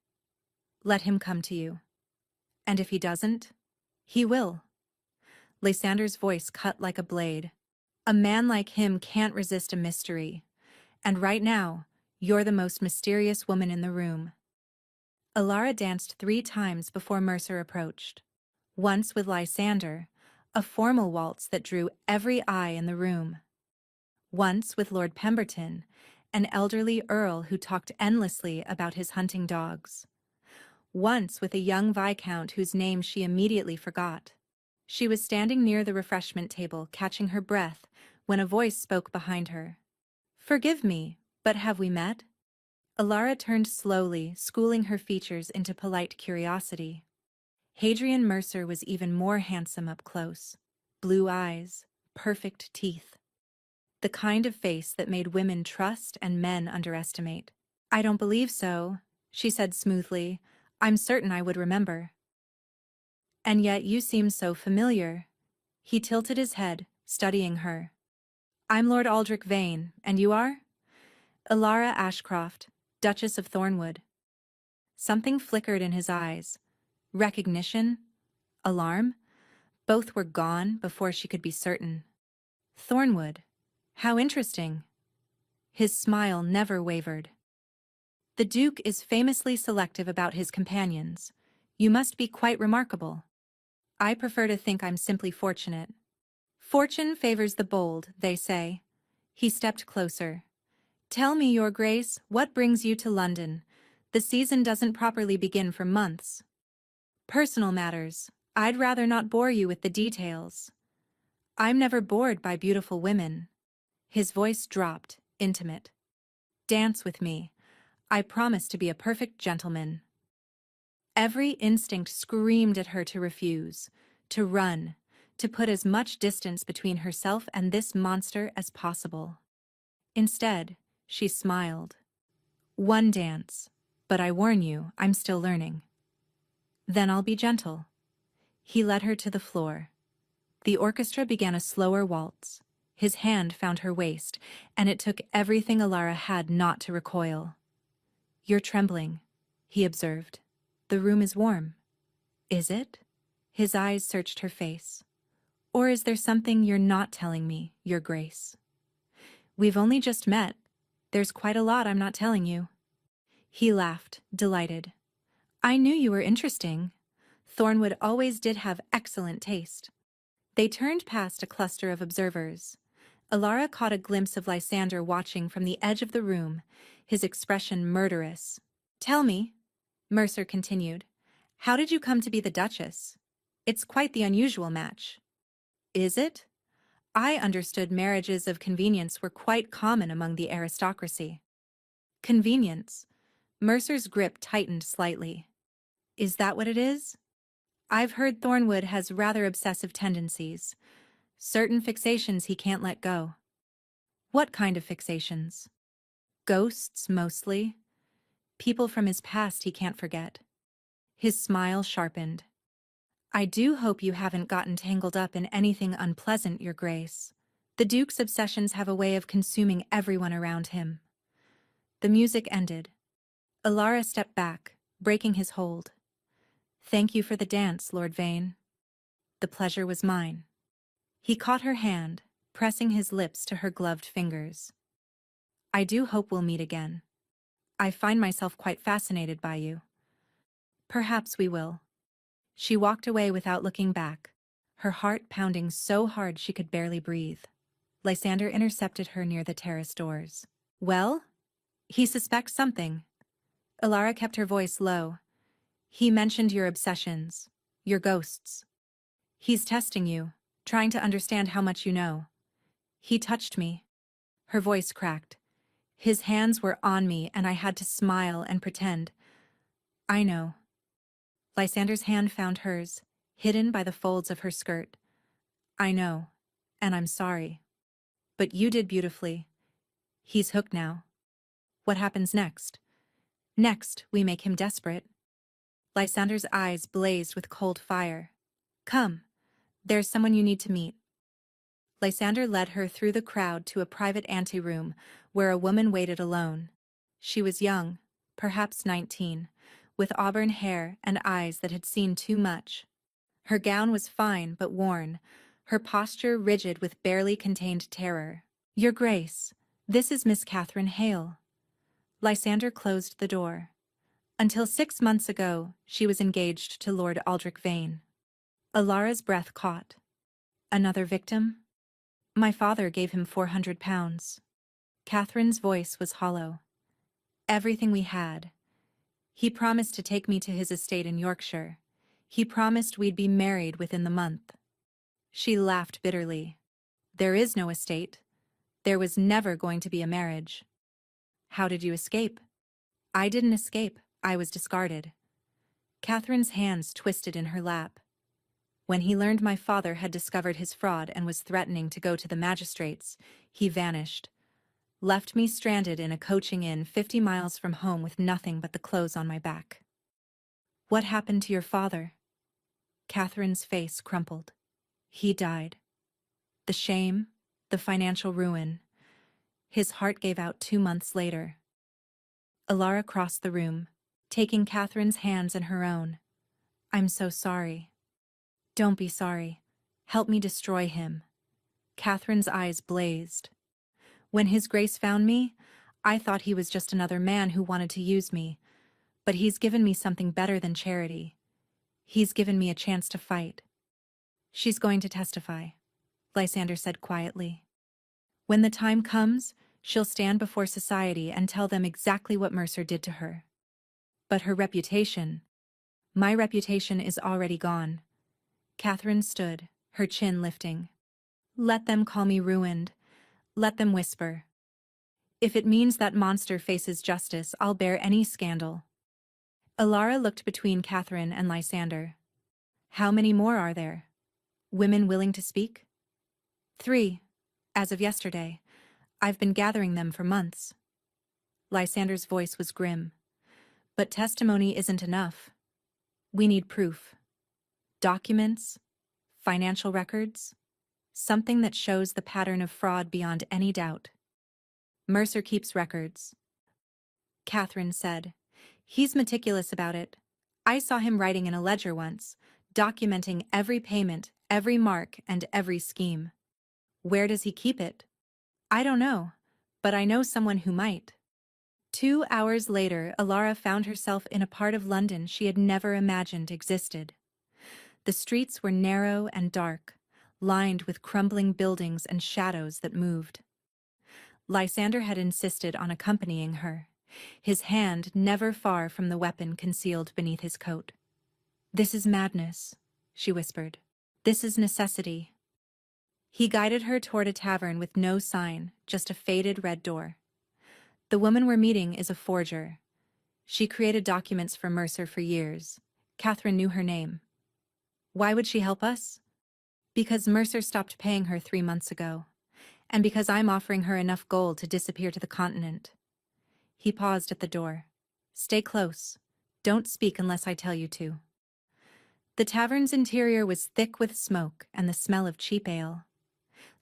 Let him come to you. And if he doesn't, he will." Lysander's voice cut like a blade. "A man like him can't resist a mystery. And right now, you're the most mysterious woman in the room." Alara danced 3 times before Mercer approached. Once with Lysander, a formal waltz that drew every eye in the room. Once with Lord Pemberton, an elderly earl who talked endlessly about his hunting dogs. Once with a young viscount whose name she immediately forgot. She was standing near the refreshment table, catching her breath, when a voice spoke behind her. "Forgive me, but have we met?" Alara turned slowly, schooling her features into polite curiosity. Hadrian Mercer was even more handsome up close. Blue eyes, perfect teeth. The kind of face that made women trust and men underestimate. "I don't believe so," she said smoothly. "I'm certain I would remember." "And yet you seem so familiar." He tilted his head, studying her. "I'm Lord Aldrich Vane, and you are?" "Alara Ashcroft, Duchess of Thornwood." Something flickered in his eyes. Recognition? Alarm? Both were gone before she could be certain. "Thornwood. How interesting." His smile never wavered. "The Duke is famously selective about his companions. You must be quite remarkable." "I prefer to think I'm simply fortunate." "Fortune favors the bold, they say." He stepped closer. "Tell me, Your Grace, what brings you to London? The season doesn't properly begin for months." "Personal matters. I'd rather not bore you with the details." "I'm never bored by beautiful women." His voice dropped, intimate. "Dance with me. I promise to be a perfect gentleman." Every instinct screamed at her to refuse, to run, to put as much distance between herself and this monster as possible. Instead, she smiled. "One dance, but I warn you, I'm still learning." "Then I'll be gentle." He led her to the floor. The orchestra began a slower waltz. His hand found her waist, and it took everything Alara had not to recoil. "You're trembling," he observed. "The room is warm." "Is it?" His eyes searched her face. "Or is there something you're not telling me, Your Grace?" "We've only just met. There's quite a lot I'm not telling you." He laughed, delighted. "I knew you were interesting. Thornwood always did have excellent taste." They turned past a cluster of observers. Alara caught a glimpse of Lysander watching from the edge of the room, his expression murderous. "Tell me," Mercer continued, "how did you come to be the Duchess? It's quite the unusual match." "Is it? I understood marriages of convenience were quite common among the aristocracy." "Convenience?" Mercer's grip tightened slightly. "Is that what it is?" I've heard Thornwood has rather obsessive tendencies. Certain fixations he can't let go. What kind of fixations? Ghosts, mostly. People from his past he can't forget. His smile sharpened. I do hope you haven't gotten tangled up in anything unpleasant, Your Grace. The Duke's obsessions have a way of consuming everyone around him. The music ended. Alara stepped back, breaking his hold. Thank you for the dance, Lord Vane. The pleasure was mine. He caught her hand, pressing his lips to her gloved fingers. I do hope we'll meet again. I find myself quite fascinated by you. Perhaps we will. She walked away without looking back, her heart pounding so hard she could barely breathe. Lysander intercepted her near the terrace doors. Well? He suspects something. Alara kept her voice low. He mentioned your obsessions, your ghosts. He's testing you, trying to understand how much you know. He touched me. Her voice cracked. His hands were on me and I had to smile and pretend. I know. Lysander's hand found hers, hidden by the folds of her skirt. I know, and I'm sorry. But you did beautifully. He's hooked now. What happens next? Next, we make him desperate. Lysander's eyes blazed with cold fire. Come, there's someone you need to meet. Lysander led her through the crowd to a private anteroom where a woman waited alone. She was young, perhaps 19, with auburn hair and eyes that had seen too much. Her gown was fine but worn, her posture rigid with barely contained terror. Your Grace, this is Miss Catherine Hale. Lysander closed the door. Until 6 months ago, she was engaged to Lord Aldrich Vane. Alara's breath caught. Another victim? My father gave him £400. Catherine's voice was hollow. Everything we had. He promised to take me to his estate in Yorkshire. He promised we'd be married within the month. She laughed bitterly. There is no estate. There was never going to be a marriage. How did you escape? I didn't escape. I was discarded. Catherine's hands twisted in her lap. When he learned my father had discovered his fraud and was threatening to go to the magistrates, he vanished. Left me stranded in a coaching inn 50 miles from home with nothing but the clothes on my back. What happened to your father? Catherine's face crumpled. He died. The shame, the financial ruin. His heart gave out 2 months later. Alara crossed the room, taking Catherine's hands in her own. I'm so sorry. Don't be sorry. Help me destroy him. Catherine's eyes blazed. When His Grace found me, I thought he was just another man who wanted to use me, but he's given me something better than charity. He's given me a chance to fight. She's going to testify, Lysander said quietly. When the time comes, she'll stand before society and tell them exactly what Mercer did to her. But her reputation, my reputation is already gone. Catherine stood, her chin lifting. Let them call me ruined. Let them whisper. If it means that monster faces justice, I'll bear any scandal. Alara looked between Catherine and Lysander. How many more are there? Women willing to speak? 3, as of yesterday. I've been gathering them for months. Lysander's voice was grim. But testimony isn't enough. We need proof. Documents, financial records, something that shows the pattern of fraud beyond any doubt. Mercer keeps records. Catherine said. He's meticulous about it. I saw him writing in a ledger once, documenting every payment, every mark, and every scheme. Where does he keep it? I don't know, but I know someone who might. 2 hours later, Alara found herself in a part of London she had never imagined existed. The streets were narrow and dark, lined with crumbling buildings and shadows that moved. Lysander had insisted on accompanying her, his hand never far from the weapon concealed beneath his coat. This is madness, she whispered. This is necessity. He guided her toward a tavern with no sign, just a faded red door. The woman we're meeting is a forger. She created documents for Mercer for years. Catherine knew her name. Why would she help us? Because Mercer stopped paying her 3 months ago, and because I'm offering her enough gold to disappear to the continent. He paused at the door. Stay close. Don't speak unless I tell you to. The tavern's interior was thick with smoke and the smell of cheap ale.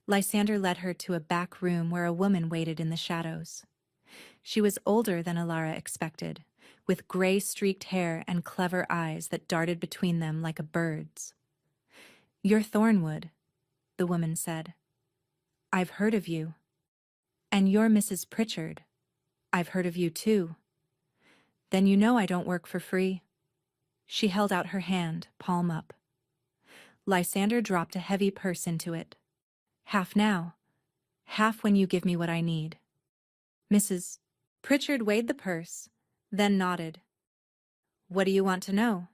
Lysander led her to a back room where a woman waited in the shadows. She was older than Alara expected, with gray-streaked hair and clever eyes that darted between them like a bird's. "You're Thornwood," the woman said. "I've heard of you." "And you're Mrs. Pritchard. I've heard of you too." "Then you know I don't work for free." She held out her hand, palm up. Lysander dropped a heavy purse into it. "Half now. Half when you give me what I need." Mrs. Pritchard weighed the purse, then nodded. "What do you want to know?"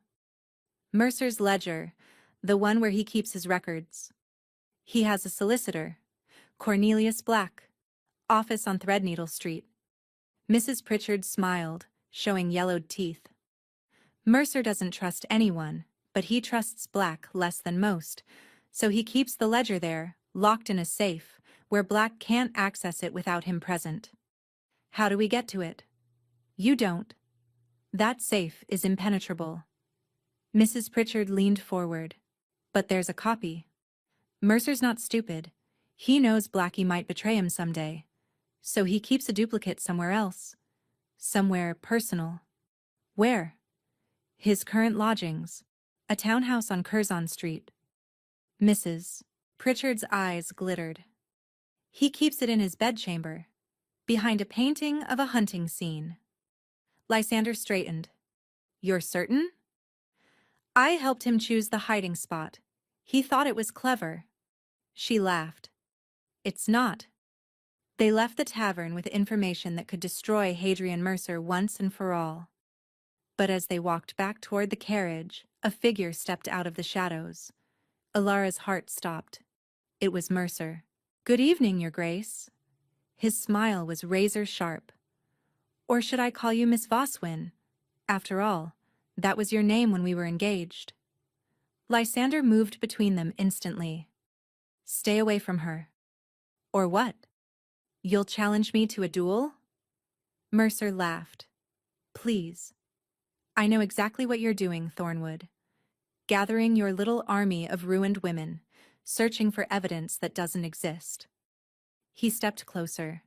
"Mercer's ledger, the one where he keeps his records. He has a solicitor, Cornelius Black, office on Threadneedle Street." Mrs. Pritchard smiled, showing yellowed teeth. "Mercer doesn't trust anyone, but he trusts Black less than most, so he keeps the ledger there, locked in a safe, where Black can't access it without him present." "How do we get to it?" "You don't. That safe is impenetrable." Mrs. Pritchard leaned forward. "But there's a copy." "Mercer's not stupid. He knows Blackie might betray him someday, so he keeps a duplicate somewhere else. Somewhere personal." "Where?" "His current lodgings. A townhouse on Curzon Street." Mrs. Pritchard's eyes glittered. "He keeps it in his bedchamber, behind a painting of a hunting scene." Lysander straightened. "You're certain?" "I helped him choose the hiding spot. He thought it was clever." She laughed. "It's not." They left the tavern with information that could destroy Hadrian Mercer once and for all. But as they walked back toward the carriage, a figure stepped out of the shadows. Alara's heart stopped. It was Mercer. "Good evening, Your Grace." His smile was razor-sharp. "Or should I call you Miss Voswin? After all, that was your name when we were engaged." Lysander moved between them instantly. "Stay away from her." "Or what? You'll challenge me to a duel?" Mercer laughed. "Please. I know exactly what you're doing, Thornwood. Gathering your little army of ruined women, searching for evidence that doesn't exist." He stepped closer.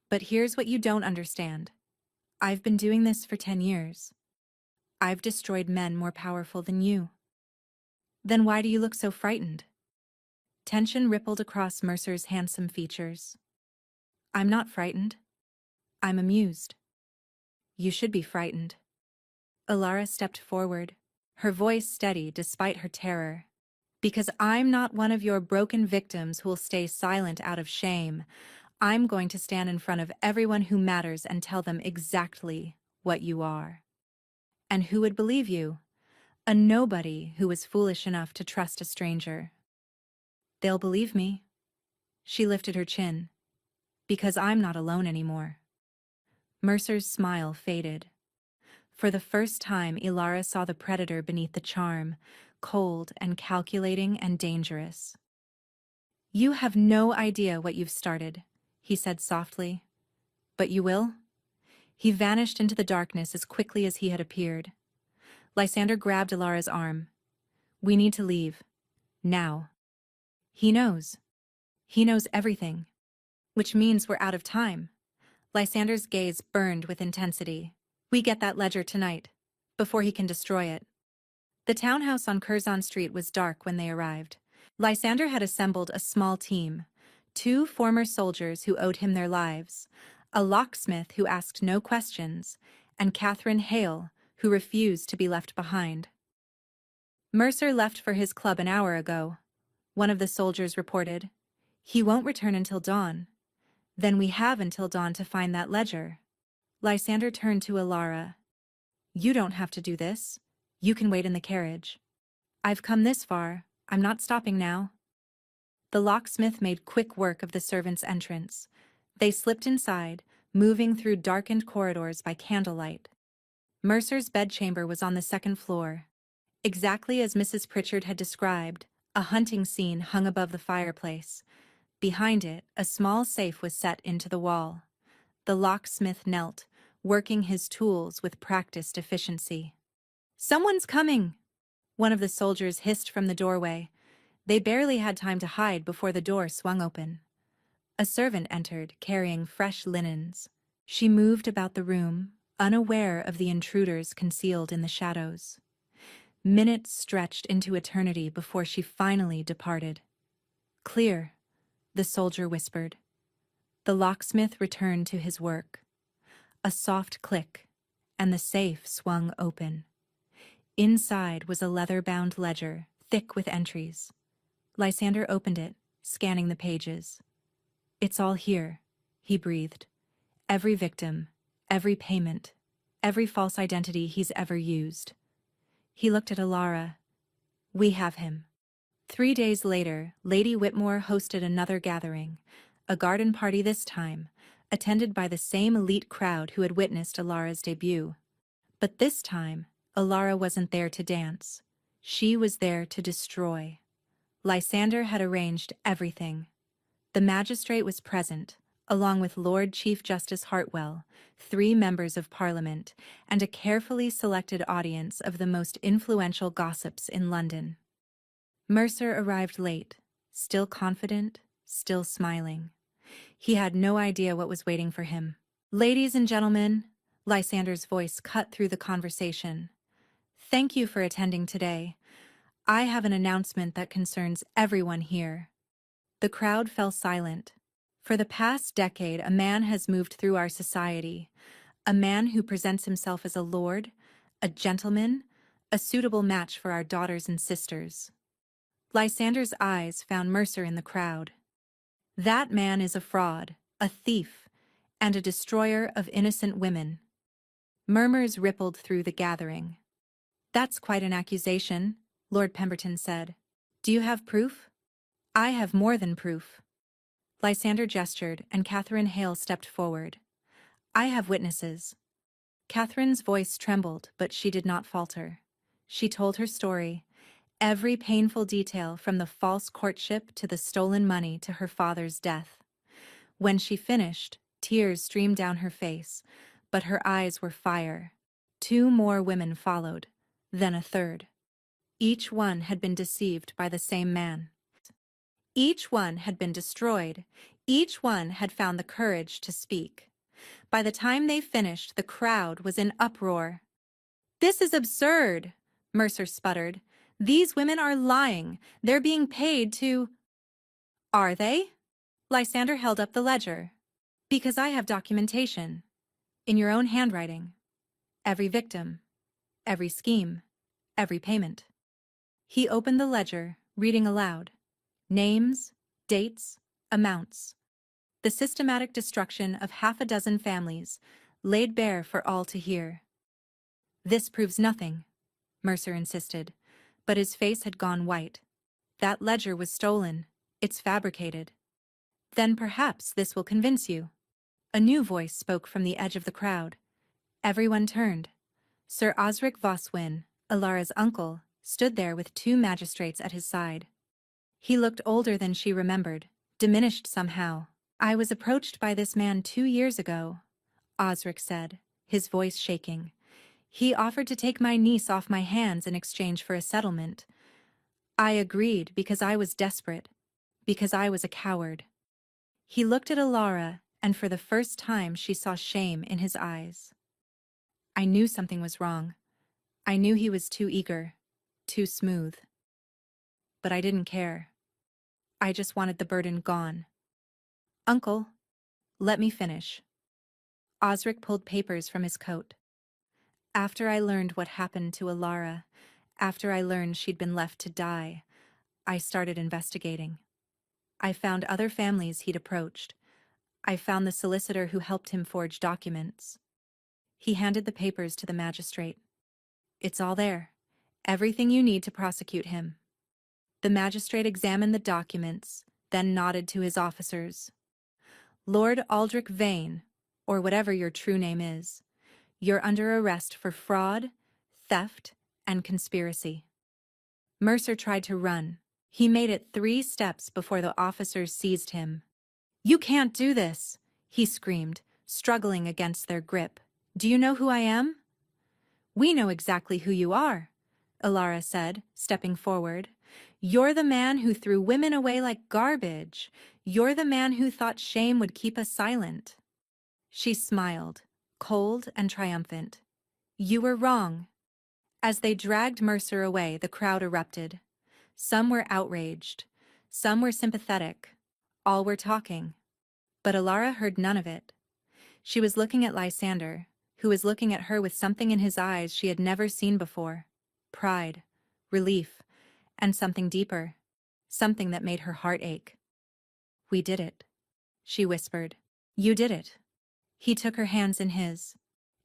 "But here's what you don't understand. I've been doing this for 10 years. I've destroyed men more powerful than you." "Then why do you look so frightened?" Tension rippled across Mercer's handsome features. "I'm not frightened. I'm amused." "You should be frightened." Alara stepped forward, her voice steady despite her terror. "Because I'm not one of your broken victims who'll stay silent out of shame. I'm going to stand in front of everyone who matters and tell them exactly what you are." "And who would believe you? A nobody who was foolish enough to trust a stranger." "They'll believe me." She lifted her chin. "Because I'm not alone anymore." Mercer's smile faded. For the first time, Ilara saw the predator beneath the charm, cold and calculating and dangerous. "You have no idea what you've started," he said softly. "But you will?" He vanished into the darkness as quickly as he had appeared. Lysander grabbed Ilara's arm. "We need to leave. Now." "He knows. He knows everything." "Which means we're out of time." Lysander's gaze burned with intensity. "We get that ledger tonight, before he can destroy it." The townhouse on Curzon Street was dark when they arrived. Lysander had assembled a small team, 2 former soldiers who owed him their lives, a locksmith who asked no questions, and Catherine Hale, who refused to be left behind. "Mercer left for his club an hour ago," one of the soldiers reported. "He won't return until dawn." "Then we have until dawn to find that ledger." Lysander turned to Alara. "You don't have to do this. You can wait in the carriage." "I've come this far. I'm not stopping now." The locksmith made quick work of the servants' entrance. They slipped inside, moving through darkened corridors by candlelight. Mercer's bedchamber was on the 2nd floor. Exactly as Mrs. Pritchard had described, a hunting scene hung above the fireplace. Behind it, a small safe was set into the wall. The locksmith knelt, working his tools with practiced efficiency. "Someone's coming!" one of the soldiers hissed from the doorway. They barely had time to hide before the door swung open. A servant entered, carrying fresh linens. She moved about the room, unaware of the intruders concealed in the shadows. Minutes stretched into eternity before she finally departed. "Clear," the soldier whispered. The locksmith returned to his work. A soft click, and the safe swung open. Inside was a leather-bound ledger, thick with entries. Lysander opened it, scanning the pages. "It's all here," he breathed. "Every victim, every payment, every false identity he's ever used." He looked at Alara. "We have him." 3 days later, Lady Whitmore hosted another gathering, a garden party this time, attended by the same elite crowd who had witnessed Alara's debut. But this time, Alara wasn't there to dance. She was there to destroy. Lysander had arranged everything. The magistrate was present, along with Lord Chief Justice Hartwell, 3 members of Parliament, and a carefully selected audience of the most influential gossips in London. Mercer arrived late, still confident, still smiling. He had no idea what was waiting for him. "Ladies and gentlemen," Lysander's voice cut through the conversation. "Thank you for attending today. I have an announcement that concerns everyone here." The crowd fell silent. For the past decade, a man has moved through our society, a man who presents himself as a lord, a gentleman, a suitable match for our daughters and sisters. Lysander's eyes found Mercer in the crowd. "That man is a fraud, a thief, and a destroyer of innocent women." Murmurs rippled through the gathering. "That's quite an accusation," Lord Pemberton said. "Do you have proof?" "I have more than proof." Lysander gestured, and Catherine Hale stepped forward. "I have witnesses." Catherine's voice trembled, but she did not falter. She told her story, every painful detail from the false courtship to the stolen money to her father's death. When she finished, tears streamed down her face, but her eyes were fire. 2 more women followed, then a third. Each one had been deceived by the same man. Each one had been destroyed. Each one had found the courage to speak. By the time they finished, the crowd was in uproar. "This is absurd," Mercer sputtered. "These women are lying. They're being paid to—" "Are they?" Lysander held up the ledger. "Because I have documentation. In your own handwriting. Every victim. Every scheme. Every payment." He opened the ledger, reading aloud. Names, dates, amounts. The systematic destruction of half a dozen families, laid bare for all to hear. "This proves nothing," Mercer insisted, but his face had gone white. "That ledger was stolen. It's fabricated." "Then perhaps this will convince you." A new voice spoke from the edge of the crowd. Everyone turned. Sir Osric Voswyn, Alara's uncle, stood there with 2 magistrates at his side. He looked older than she remembered, diminished somehow. "I was approached by this man 2 years ago," Osric said, his voice shaking. "He offered to take my niece off my hands in exchange for a settlement. I agreed because I was desperate, because I was a coward." He looked at Alara, and for the first time she saw shame in his eyes. "I knew something was wrong. I knew he was too eager, too smooth. But I didn't care. I just wanted the burden gone." "Uncle, let me finish." Osric pulled papers from his coat. "After I learned what happened to Alara, after I learned she'd been left to die, I started investigating. I found other families he'd approached. I found the solicitor who helped him forge documents." He handed the papers to the magistrate. "It's all there. Everything you need to prosecute him." The magistrate examined the documents, then nodded to his officers. "Lord Aldrich Vane, or whatever your true name is, you're under arrest for fraud, theft, and conspiracy." Mercer tried to run. He made it 3 steps before the officers seized him. "You can't do this," he screamed, struggling against their grip. "Do you know who I am?" "We know exactly who you are," Alara said, stepping forward. "You're the man who threw women away like garbage. You're the man who thought shame would keep us silent." She smiled, cold and triumphant. "You were wrong." As they dragged Mercer away, the crowd erupted. Some were outraged. Some were sympathetic. All were talking. But Alara heard none of it. She was looking at Lysander, who was looking at her with something in his eyes she had never seen before. Pride, relief, and something deeper. Something that made her heart ache. "We did it," she whispered. "You did it." He took her hands in his.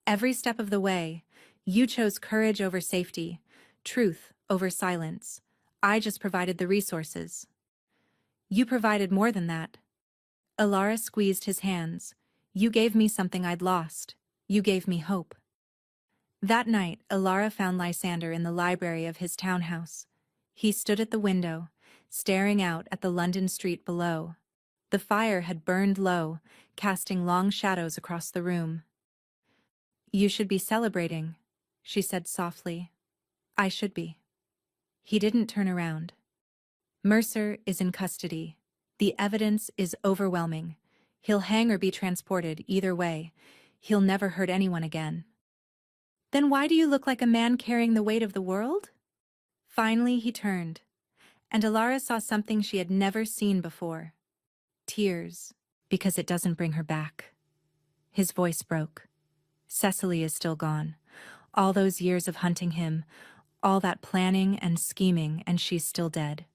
"Every step of the way, you chose courage over safety, truth over silence. I just provided the resources. You provided more than that." Alara squeezed his hands. "You gave me something I'd lost. You gave me hope." That night, Alara found Lysander in the library of his townhouse. He stood at the window, staring out at the London street below. The fire had burned low, casting long shadows across the room. "You should be celebrating," she said softly. "I should be." He didn't turn around. "Mercer is in custody. The evidence is overwhelming. He'll hang or be transported, either way. He'll never hurt anyone again." "Then why do you look like a man carrying the weight of the world?" Finally he turned, and Alara saw something she had never seen before. Tears, because it doesn't bring her back. His voice broke. "Cecily is still gone. All those years of hunting him, all that planning and scheming, and she's still dead."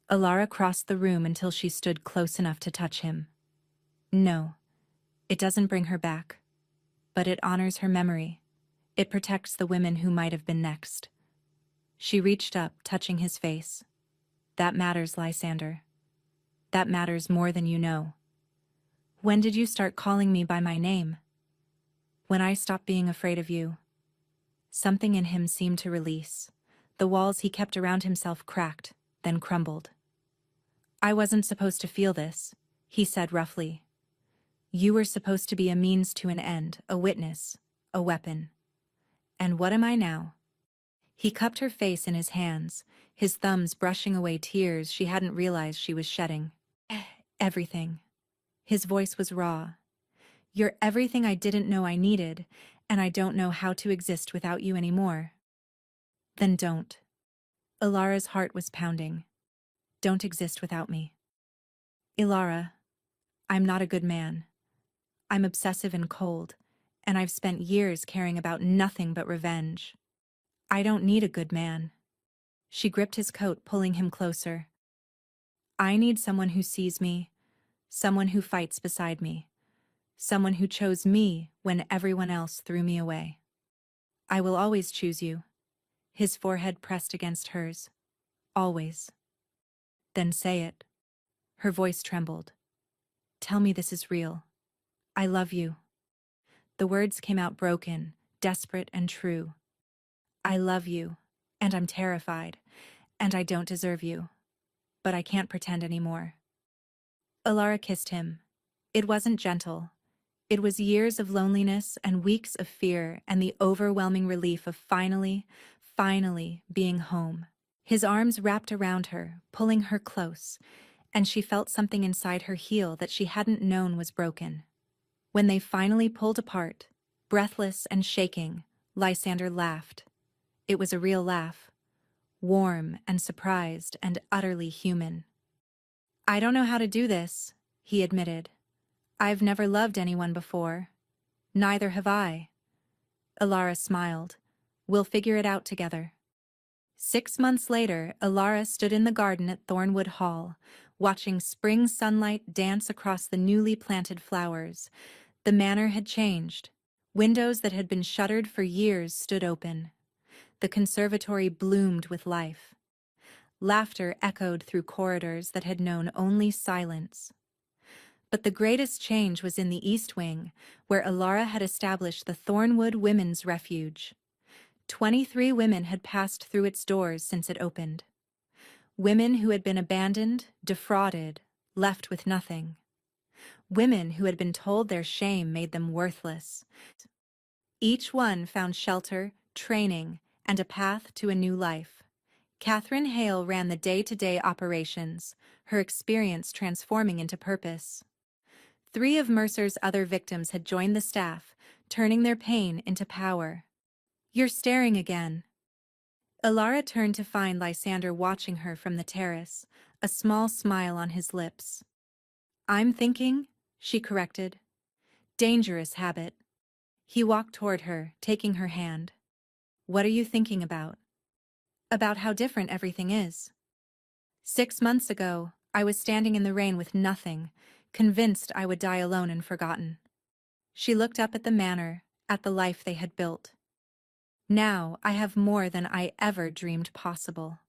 Alara crossed the room until she stood close enough to touch him. "No, it doesn't bring her back. But it honors her memory. It protects the women who might have been next." She reached up, touching his face. "That matters, Lysander. That matters more than you know. When did you start calling me by my name?" "When I stopped being afraid of you." Something in him seemed to release. The walls he kept around himself cracked, then crumbled. "I wasn't supposed to feel this," he said roughly. "You were supposed to be a means to an end, a witness, a weapon. And what am I now?" He cupped her face in his hands, his thumbs brushing away tears she hadn't realized she was shedding. "Everything." His voice was raw. "You're everything I didn't know I needed, and I don't know how to exist without you anymore." "Then don't." Ilara's heart was pounding. "Don't exist without me." "Ilara, I'm not a good man. I'm obsessive and cold, and I've spent years caring about nothing but revenge. I don't need a good man." She gripped his coat, pulling him closer. "I need someone who sees me, someone who fights beside me, someone who chose me when everyone else threw me away. I will always choose you." His forehead pressed against hers. "Always." "Then say it." Her voice trembled. "Tell me this is real. I love you." The words came out broken, desperate and true. "I love you, and I'm terrified, and I don't deserve you. But I can't pretend anymore." Alara kissed him. It wasn't gentle. It was years of loneliness and weeks of fear and the overwhelming relief of finally being home. His arms wrapped around her, pulling her close, and she felt something inside her heal that she hadn't known was broken. When they finally pulled apart, breathless and shaking, Lysander laughed. It was a real laugh, warm and surprised and utterly human. "I don't know how to do this," he admitted. "I've never loved anyone before. Neither have I." Alara smiled. "We'll figure it out together." 6 months later, Alara stood in the garden at Thornwood Hall, watching spring sunlight dance across the newly planted flowers. The manor had changed. Windows that had been shuttered for years stood open. The conservatory bloomed with life. Laughter echoed through corridors that had known only silence. But the greatest change was in the East Wing, where Alara had established the Thornwood Women's Refuge. 23 women had passed through its doors since it opened. Women who had been abandoned, defrauded, left with nothing. Women who had been told their shame made them worthless. Each one found shelter, training, and a path to a new life. Catherine Hale ran the day-to-day operations, her experience transforming into purpose. 3 of Mercer's other victims had joined the staff, turning their pain into power. "You're staring again." Ilara turned to find Lysander watching her from the terrace, a small smile on his lips. "I'm thinking," she corrected. "Dangerous habit." He walked toward her, taking her hand. "What are you thinking about?" "About how different everything is. 6 months ago, I was standing in the rain with nothing, convinced I would die alone and forgotten." She looked up at the manor, at the life they had built. "Now I have more than I ever dreamed possible."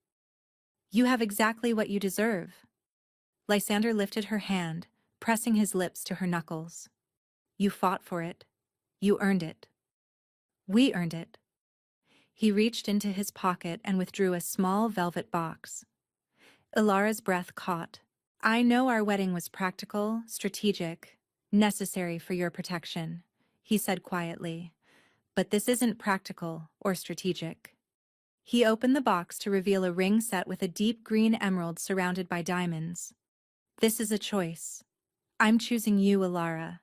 "You have exactly what you deserve." Lysander lifted her hand, pressing his lips to her knuckles. "You fought for it. You earned it. We earned it." He reached into his pocket and withdrew a small velvet box. Ilara's breath caught. "I know our wedding was practical, strategic, necessary for your protection," he said quietly. "But this isn't practical or strategic." He opened the box to reveal a ring set with a deep green emerald surrounded by diamonds. "This is a choice. I'm choosing you, Ilara.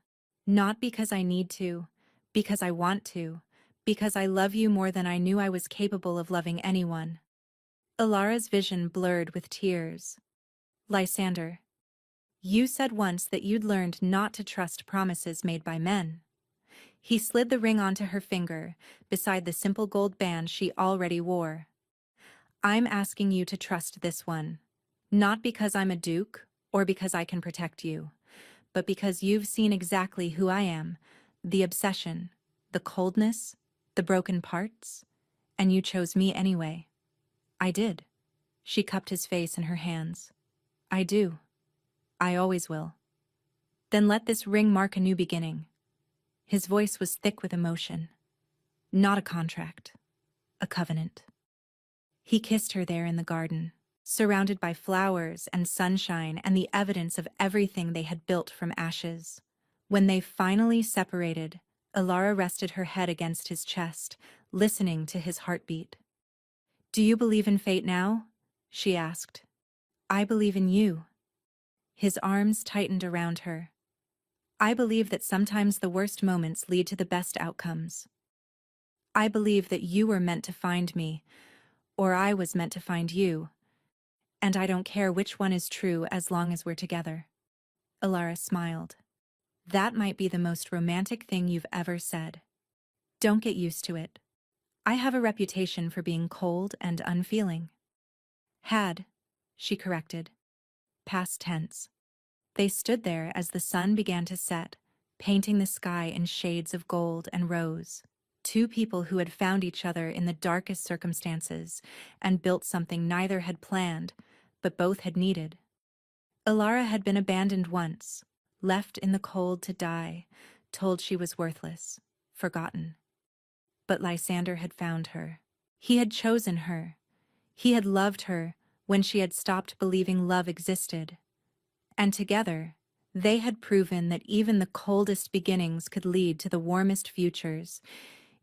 Not because I need to, because I want to, because I love you more than I knew I was capable of loving anyone." Ilara's vision blurred with tears. "Lysander, you said once that you'd learned not to trust promises made by men." He slid the ring onto her finger, beside the simple gold band she already wore. "I'm asking you to trust this one, not because I'm a duke or because I can protect you, but because you've seen exactly who I am, the obsession, the coldness, the broken parts, and you chose me anyway." "I did." She cupped his face in her hands. "I do. I always will." "Then let this ring mark a new beginning." His voice was thick with emotion. "Not a contract. A covenant." He kissed her there in the garden, surrounded by flowers and sunshine and the evidence of everything they had built from ashes. When they finally separated, Ilara rested her head against his chest, listening to his heartbeat. "Do you believe in fate now?" she asked. "I believe in you." His arms tightened around her. "I believe that sometimes the worst moments lead to the best outcomes. I believe that you were meant to find me, or I was meant to find you, and I don't care which one is true as long as we're together." Ilara smiled. "That might be the most romantic thing you've ever said. Don't get used to it. I have a reputation for being cold and unfeeling." "Had," she corrected. Past tense. They stood there as the sun began to set, painting the sky in shades of gold and rose. 2 people who had found each other in the darkest circumstances and built something neither had planned, but both had needed. Ilara had been abandoned once, left in the cold to die, told she was worthless, forgotten. But Lysander had found her. He had chosen her. He had loved her when she had stopped believing love existed. And together, they had proven that even the coldest beginnings could lead to the warmest futures,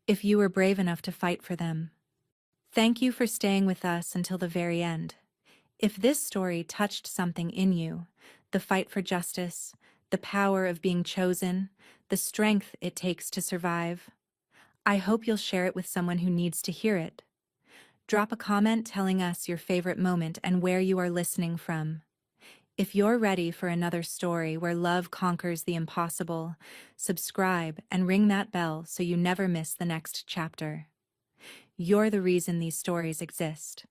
if you were brave enough to fight for them. Thank you for staying with us until the very end. If this story touched something in you, the fight for justice, the power of being chosen, the strength it takes to survive, I hope you'll share it with someone who needs to hear it. Drop a comment telling us your favorite moment and where you are listening from. If you're ready for another story where love conquers the impossible, subscribe and ring that bell so you never miss the next chapter. You're the reason these stories exist.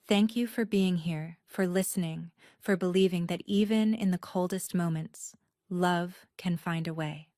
Thank you for being here, for listening, for believing that even in the coldest moments, love can find a way.